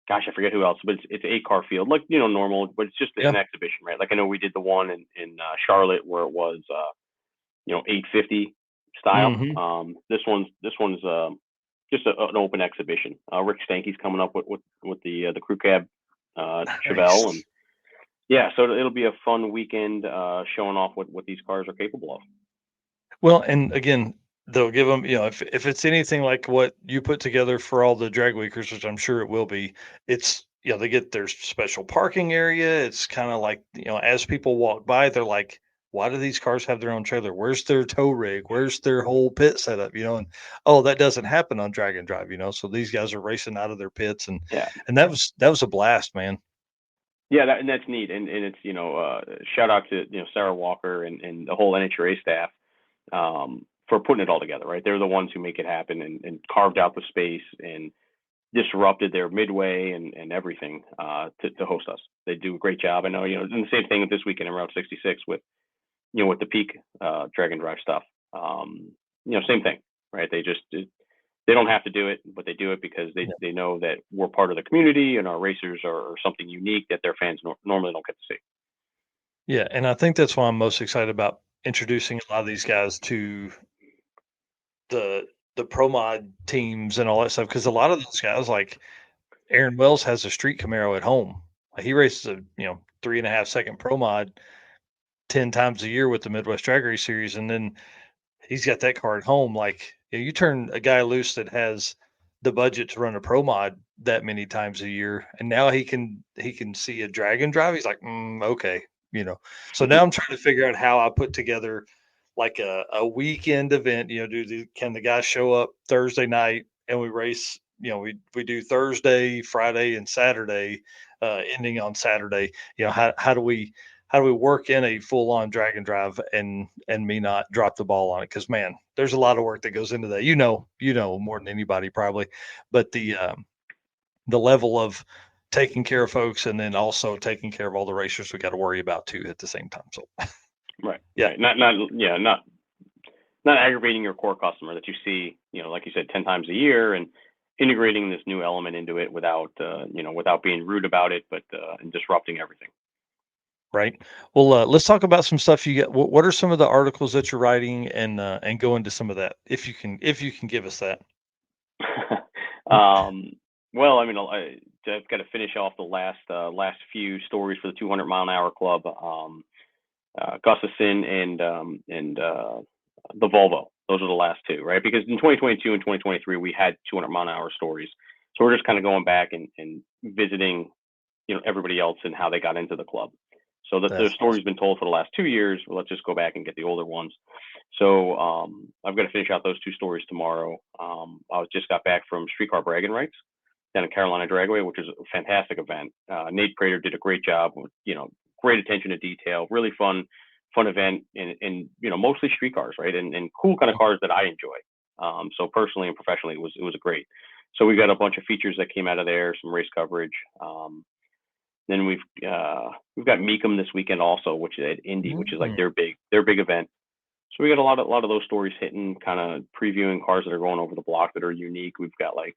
Gosh, I forget who else, but it's 8-car field, like normal, but it's just an exhibition, right? Like I know we did the one in Charlotte where it was 850 style. Mm-hmm. This one's just an open exhibition. Rick Stanky's coming up with the crew cab Chevelle, and yeah, so it'll be a fun weekend showing off what these cars are capable of. Well, and again, they'll give them, if it's anything like what you put together for all the drag weekers, which I'm sure it will be, it's, they get their special parking area. It's kind of like, as people walk by, they're like, why do these cars have their own trailer? Where's their tow rig? Where's their whole pit setup? And that doesn't happen on drag and drive, so these guys are racing out of their pits, and that was a blast, man. Yeah, that's neat, and it's shout out to Sarah Walker and the whole NHRA staff for putting it all together. Right, they're the ones who make it happen and carved out the space and disrupted their midway and everything to host us. They do a great job. I know and the same thing this weekend in Route 66 with with the Peak drag and drive stuff. Same thing, right? They just they don't have to do it, but they do it because they know that we're part of the community and our racers are something unique that their fans normally don't get to see. Yeah, and I think that's why I'm most excited about introducing a lot of these guys to the pro mod teams and all that stuff, because a lot of those guys, like Aaron Wells, has a street Camaro at home. He races a 3.5 second pro mod 10 times a year with the Midwest Drag Race Series, and then he's got that car at home. Like, you turn a guy loose that has the budget to run a pro mod that many times a year, and now he can see a Dragon drive. He's like, okay, So now I'm trying to figure out how I put together like a weekend event. Can the guys show up Thursday night and we race? We do Thursday, Friday, and Saturday, ending on Saturday. How do we work in a full on drag and drive and me not drop the ball on it? Because, man, there's a lot of work that goes into that. More than anybody probably, but the level of taking care of folks and then also taking care of all the racers we got to worry about too at the same time. So Right. Yeah. Right. Not aggravating your core customer that you see, like you said, 10 times a year, and integrating this new element into it without being rude about it, but and disrupting everything. right. Well, let's talk about some stuff you get. What are some of the articles that you're writing, and go into some of that if you can give us that. Well, I mean, I've got to finish off the last few stories for the 200 mile an hour club, Gustafson and the Volvo. Those are the last two, right? Because in 2022 and 2023, we had 200 mile an hour stories. So we're just kind of going back and visiting, everybody else and how they got into the club. So that their story's been told for the last 2 years. Well, let's just go back and get the older ones. So I've got to finish out those two stories tomorrow. I just got back from Streetcar Bragging Rights down in Carolina Dragway, which is a fantastic event. Nate Prater did a great job with, great attention to detail, really fun event, and mostly street cars, right? And cool kind of cars that I enjoy. So personally and professionally, it was a great. So we got a bunch of features that came out of there, some race coverage. Then we've got Meekum this weekend also, which is at Indy, which is like their big event. So we got a lot of those stories hitting, kind of previewing cars that are going over the block that are unique. We've got like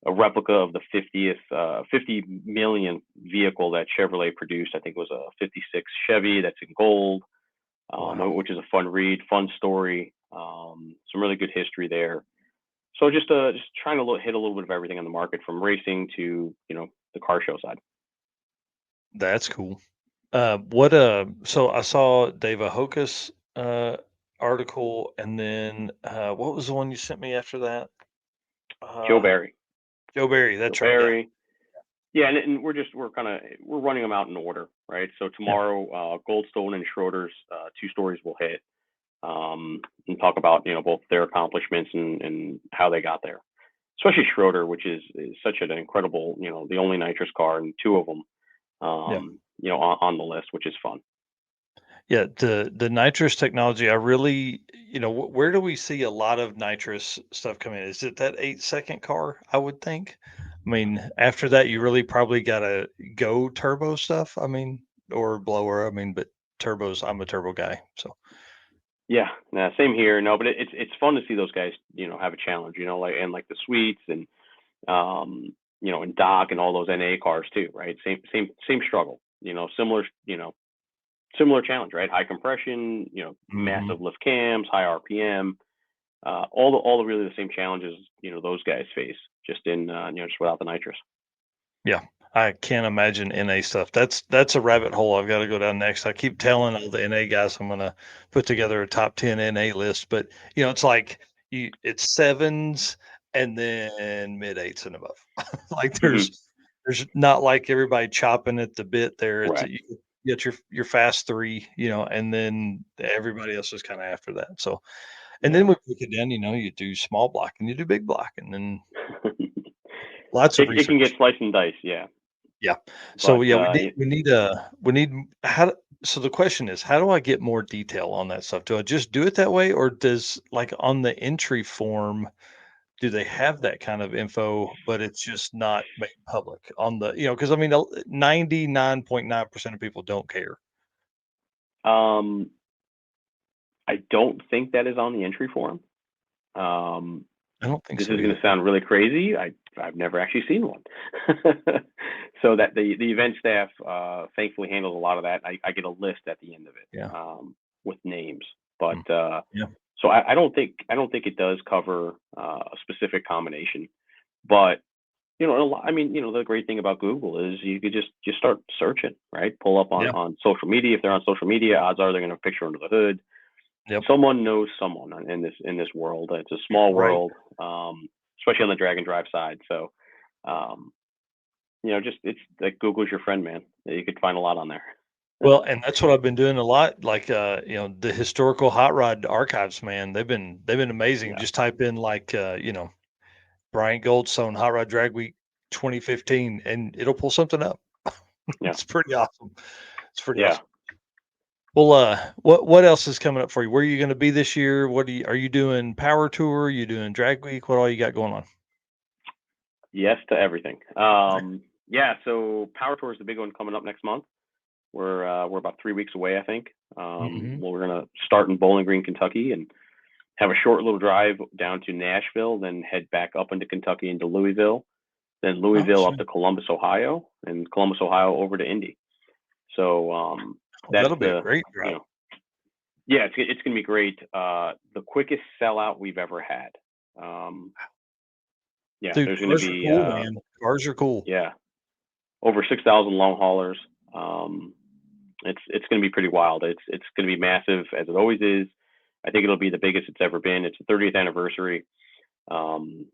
a replica of the 50 million vehicle that Chevrolet produced. I think it was a 56 Chevy that's in gold, which is a fun read, fun story. Some really good history there. So just trying to hit a little bit of everything on the market, from racing to the car show side. That's cool. So I saw Dave Ahoka's article, and then what was the one you sent me after that? Joe Barry. Joe Barry, that's Joe right. Barry. Yeah, and we're running them out in order, right? So tomorrow, Goldstone and Schroeder's two stories will hit, and talk about both their accomplishments and how they got there. Especially Schroeder, which is such an incredible, the only nitrous car, and two of them, on the list, which is fun. Yeah, the nitrous technology, I really, where do we see a lot of nitrous stuff come in? Is it that 8 second car? I would think. I mean, after that, you really probably gotta go turbo stuff. I mean, or blower. I mean, but turbos, I'm a turbo guy. So Yeah, same here. No, but it's fun to see those guys, have a challenge, like the Sweets and and Doc and all those NA cars too, right? Same struggle, similar challenge, right? High compression, massive lift cams, high RPM, all the really the same challenges, those guys face, just in just without the nitrous. yeah, I can't imagine NA stuff. That's a rabbit hole I've got to go down next. I keep telling all the NA guys I'm gonna put together a top 10 NA list, but it's like it's sevens and then mid eights and above. Like there's not like everybody chopping at the bit there. It's Right. you get your fast three, and then everybody else is kind of after that. So, and then we break it down. You do small block and you do big block, and then lots of It can research. get sliced and diced, yeah. Yeah. So But, yeah, we need so the question is, how do I get more detail on that stuff? Do I just do it that way, or does, like, on the entry form, do they have that kind of info, but it's just not made public on the, because I mean, 99.9% of people don't care. I don't think that is on the entry form. I don't think this so is going either. to sound really crazy. I've never actually seen one. So that the event staff thankfully handles a lot of that. I get a list at the end of it, Yeah. with names, but Yeah. so I don't think it does cover a specific combination, but I mean, the great thing about Google is you could just start searching, right? Pull up Yeah. on social media. If they're on social media, odds are they're going to picture under the hood. Yep. Someone knows someone in this world. It's a small Right. world, especially on the drag and drive side. So, just it's like Google's your friend, man. You could find a lot on there. Well, and that's what I've been doing a lot. Like, the historical hot rod archives, man. They've been amazing. Yeah, Just type in like, Brian Goldstone Hot Rod Drag Week 2015, and it'll pull something up. yeah, It's pretty awesome. It's pretty yeah. awesome. Well, what else is coming up for you? Where are you going to be this year? Are you doing Power Tour? You doing Drag Week? What all you got going on? Yes to everything. Okay. Yeah. So Power Tour is the big one coming up next month. We're about 3 weeks away, I think. Hmm. Well, we're gonna start in Bowling Green, Kentucky, and have a short little drive down to Nashville, then head back up into Kentucky into Louisville, then Oh, Louisville up sweet. to Columbus, Ohio, and Columbus, Ohio over to Indy. So Oh, that's that'll be a the great you drive. know yeah, it's gonna be great. The quickest sellout we've ever had. Um, yeah, Dude, there's gonna cars are be cool, man. Cars are cool. yeah, over 6,000 long haulers. It's going to be pretty wild. It's going to be massive as it always is. I think it'll be the biggest it's ever been. It's the 30th anniversary. Um,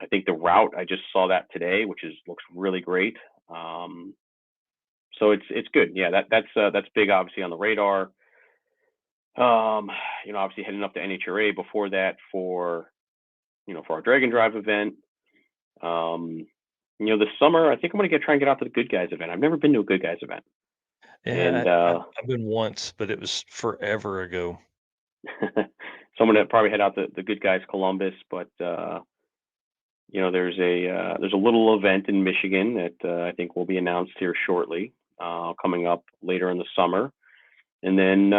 I think the route, I just saw that today, which looks really great. So it's good. Yeah, that's big, obviously on the radar. Obviously heading up to NHRA before that for our Dragon Drive event. This summer I think I'm going to try and get out to the Good Guys event. I've never been to a Good Guys event, Yeah, and I've been once, but it was forever ago. so I'm gonna probably head out to the Good Guys Columbus, but there's a little event in Michigan that I think will be announced here shortly, coming up later in the summer, and then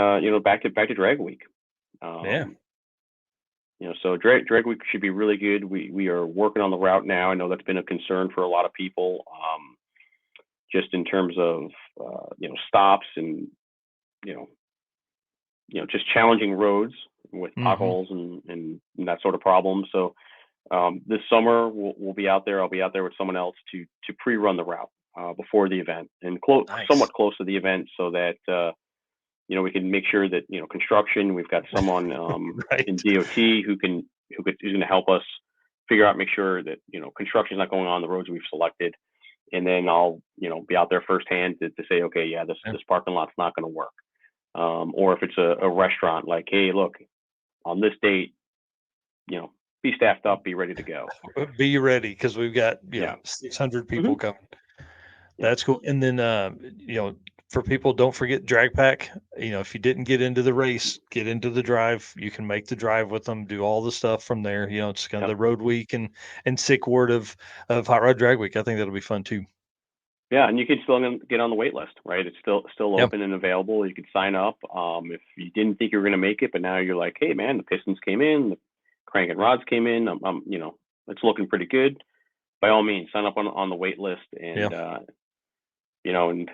back to Drag Week. Yeah. So Drag Week should be really good. We are working on the route now. I know that's been a concern for a lot of people, just in terms of stops and you know just challenging roads with Hmm. potholes and that sort of problem. So this summer we'll be out there. I'll be out there with someone else to pre-run the route before the event and Nice. somewhat close to the event, so that we can make sure that construction. We've got someone in Right. DOT who's going to help us figure out, make sure that construction is not going on the roads we've selected, and then I'll be out there firsthand to say, okay, yeah, this Yeah. this parking lot's not going to work. Or if it's a restaurant, like, hey, look, on this date, you know, be staffed up, be ready to go. Be ready because we've got, Yeah. 600 people Hmm. coming. Yeah. That's cool. And then, for people, don't forget drag pack. If you didn't get into the race, get into the drive. You can make the drive with them, do all the stuff from there. It's kind of Yep. the road week and sick word of Hot Rod Drag Week. I think that'll be fun too. Yeah, and you can still get on the wait list, right? It's still Yeah. open and available. You can sign up. If you didn't think you were going to make it, but now you're like, hey, man, the pistons came in, the crank and rods came in. It's looking pretty good. By all means, sign up on the wait list, Yeah. and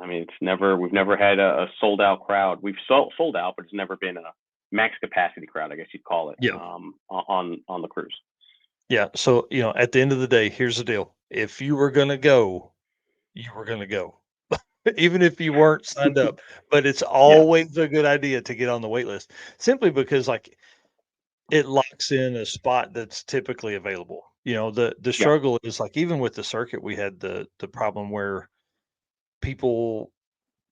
I mean, we've never had a sold out crowd. We've sold out, but it's never been a max capacity crowd, I guess you'd call it, Yeah. on the cruise. Yeah. So, at the end of the day, here's the deal. If you were going to go, you were going to go, even if you weren't signed up. But it's Yeah, always a good idea to get on the wait list simply because, like, it locks in a spot that's typically available. The yeah, struggle is, like, even with the circuit, we had the problem where people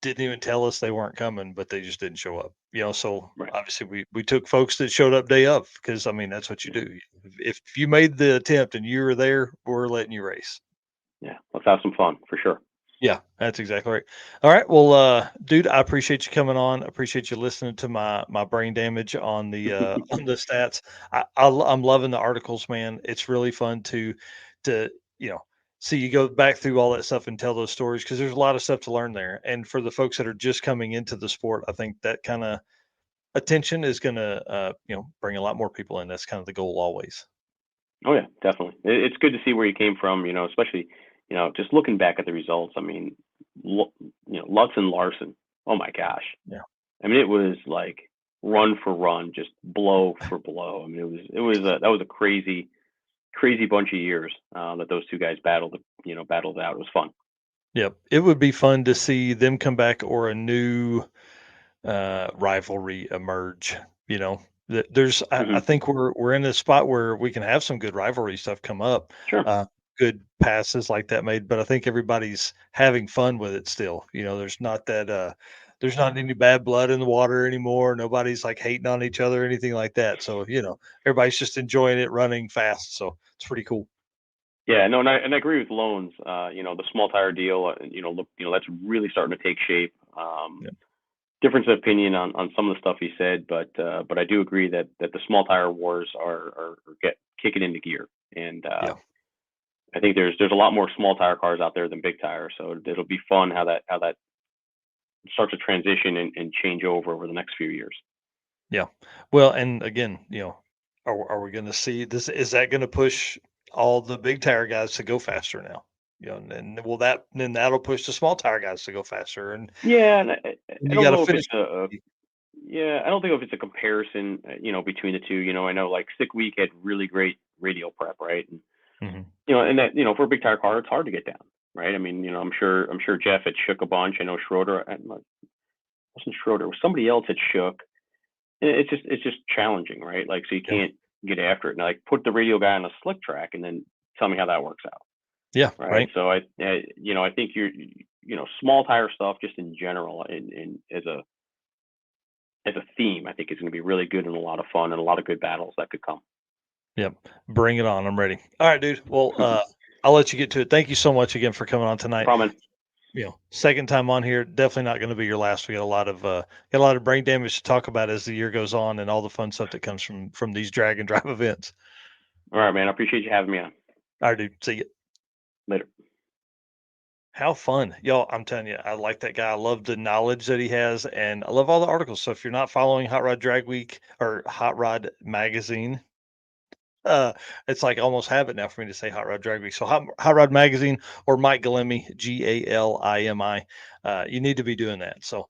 didn't even tell us they weren't coming, but they just didn't show up. So right. obviously we took folks that showed up day of because I mean that's what you Yeah, do. If you made the attempt and you were there, we're letting you race. yeah. Let's have some fun for sure. Yeah, that's exactly right. All right. Well, dude, I appreciate you coming on. Appreciate you listening to my brain damage on the on the stats. I'm loving the articles, man. It's really fun to you know see you go back through all that stuff and tell those stories because there's a lot of stuff to learn there. And for the folks that are just coming into the sport, I think that kind of attention is going to, bring a lot more people in. That's kind of the goal always. Oh yeah, definitely. It's good to see where you came from, especially, just looking back at the results. I mean, Lutz and Larson. Oh my gosh. Yeah. I mean, it was like run for run, just blow for blow. I mean, that was a crazy, crazy bunch of years that those two guys battled out. It was fun. Yep. It would be fun to see them come back or a new rivalry emerge. There's I Hmm. think we're in a spot where we can have some good rivalry stuff come up, Sure. good passes like that made, but I think everybody's having fun with it still. There's not any bad blood in the water anymore. Nobody's like hating on each other or anything like that. So, everybody's just enjoying it running fast. So it's pretty cool. Yeah, no, and I agree with Loans. The small tire deal. Look, that's really starting to take shape. Yeah. Difference of opinion on some of the stuff he said, but I do agree that the small tire wars are kicking into gear, and Yeah. I think there's a lot more small tire cars out there than big tires, so it'll be fun how that starts to transition and change over the next few years. Yeah. Well, and again, are we going to see this? Is that going to push all the big tire guys to go faster now? And then that'll push the small tire guys to go faster, and Yeah, and I you don't got to know if finish. it's a yeah, I don't think if it's a comparison, between the two. I know like Sick Week had really great radio prep, right? And Mhm. and that for a big tire car, it's hard to get down, right? I mean, I'm sure Jeff had shook a bunch. I know Schroeder, wasn't Schroeder, it was somebody else had shook. It's just challenging, right? Like, so you Yeah. can't get after it. And like, put the radio guy on a slick track, and then tell me how that works out, Yeah. right? Right. So I think small tire stuff just in general, in as a theme, I think is going to be really good and a lot of fun and a lot of good battles that could come. Yep. Bring it on. I'm ready. All right, dude. Well, I'll let you get to it. Thank you so much again for coming on No tonight. problem. Second time on here. Definitely not going to be your last. We got a lot of brain damage to talk about as the year goes on, and all the fun stuff that comes from these drag and drive events. All right, man. I appreciate you having me on. All right, dude. See you. Later. How fun. Y'all, I'm telling you, I like that guy. I love the knowledge that he has, and I love all the articles. So if you're not following Hot Rod Drag Week or Hot Rod Magazine, uh, it's like almost habit now for me to say Hot Rod Drag Week. So Hot Rod Magazine or Mike Galimi, Galimi. You need to be doing that. So,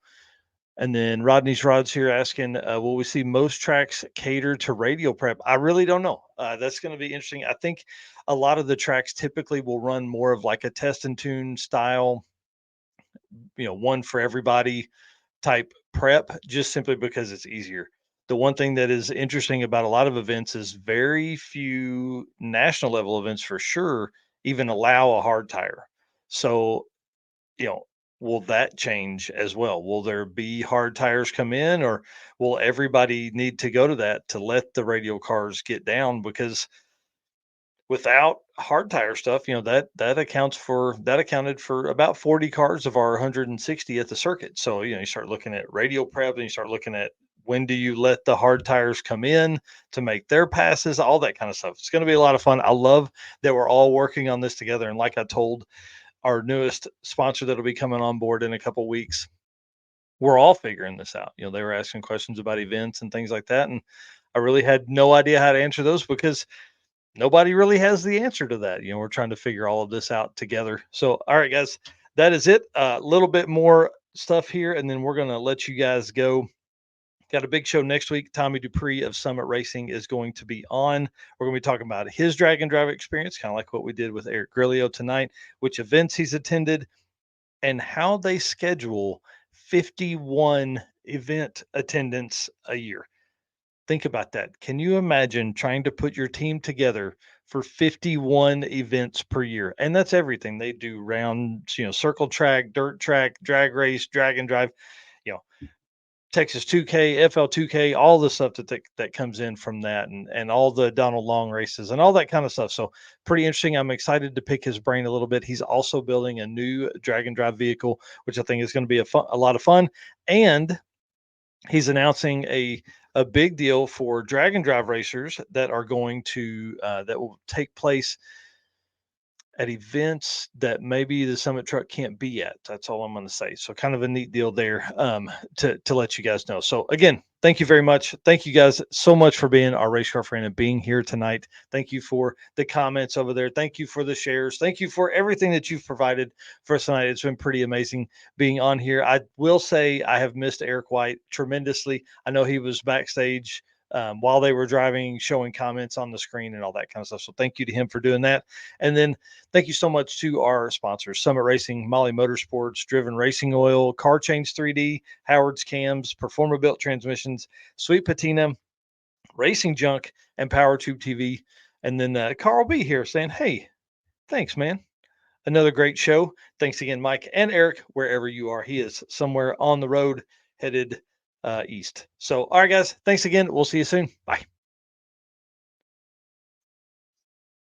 and then Rodney's Rods here asking, will we see most tracks cater to radio prep? I really don't know. That's going to be interesting. I think a lot of the tracks typically will run more of like a test and tune style, one for everybody type prep, just simply because it's easier. The one thing that is interesting about a lot of events is very few national level events for sure even allow a hard tire. So, you know, will that change as well? Will there be hard tires come in, or will everybody need to go to that to let the radial cars get down? Because without hard tire stuff, that accounted for about 40 cars of our 160 at the circuit. So, you start looking at radial prep and you start looking at when do you let the hard tires come in to make their passes, all that kind of stuff. It's going to be a lot of fun. I love that we're all working on this together. And like I told our newest sponsor that'll be coming on board in a couple weeks, we're all figuring this out. They were asking questions about events and things like that. And I really had no idea how to answer those because nobody really has the answer to that. We're trying to figure all of this out together. So, all right, guys, that is it. A little bit more stuff here, and then we're going to let you guys go. Got a big show next week. Tommy Dupree of Summit Racing is going to be on. We're going to be talking about his drag and drive experience, kind of like what we did with Eric Grilliot tonight, which events he's attended, and how they schedule 51 event attendance a year. Think about that. Can you imagine trying to put your team together for 51 events per year? And that's everything. They do rounds, circle track, dirt track, drag race, drag and drive, you know, Texas 2K, FL 2K, all the stuff that comes in from that, and all the Donald Long races and all that kind of stuff. So pretty interesting. I'm excited to pick his brain a little bit. He's also building a new drag and drive vehicle, which I think is going to be a lot of fun. And he's announcing a big deal for drag and drive racers that are going to that will take place at events that maybe the Summit truck can't be at. That's all I'm going to say. So kind of a neat deal there, to let you guys know. So again, thank you very much. Thank you guys so much for being our race car friend and being here tonight. Thank you for the comments over there. Thank you for the shares. Thank you for everything that you've provided for us tonight. It's been pretty amazing being on here. I will say I have missed Eric White tremendously. I know he was backstage while they were driving, showing comments on the screen and all that kind of stuff. So thank you to him for doing that. And then thank you so much to our sponsors, Summit Racing, Mahle Motorsports, Driven Racing Oil, Car Change 3D, Howard's Cams, Performer Built Transmissions, Sweet Patina, Racing Junk, and Power Tube TV. And then Carl B here saying, hey, thanks, man. Another great show. Thanks again, Mike and Eric, wherever you are. He is somewhere on the road headed east. So, all right, guys, thanks again. We'll see you soon. Bye.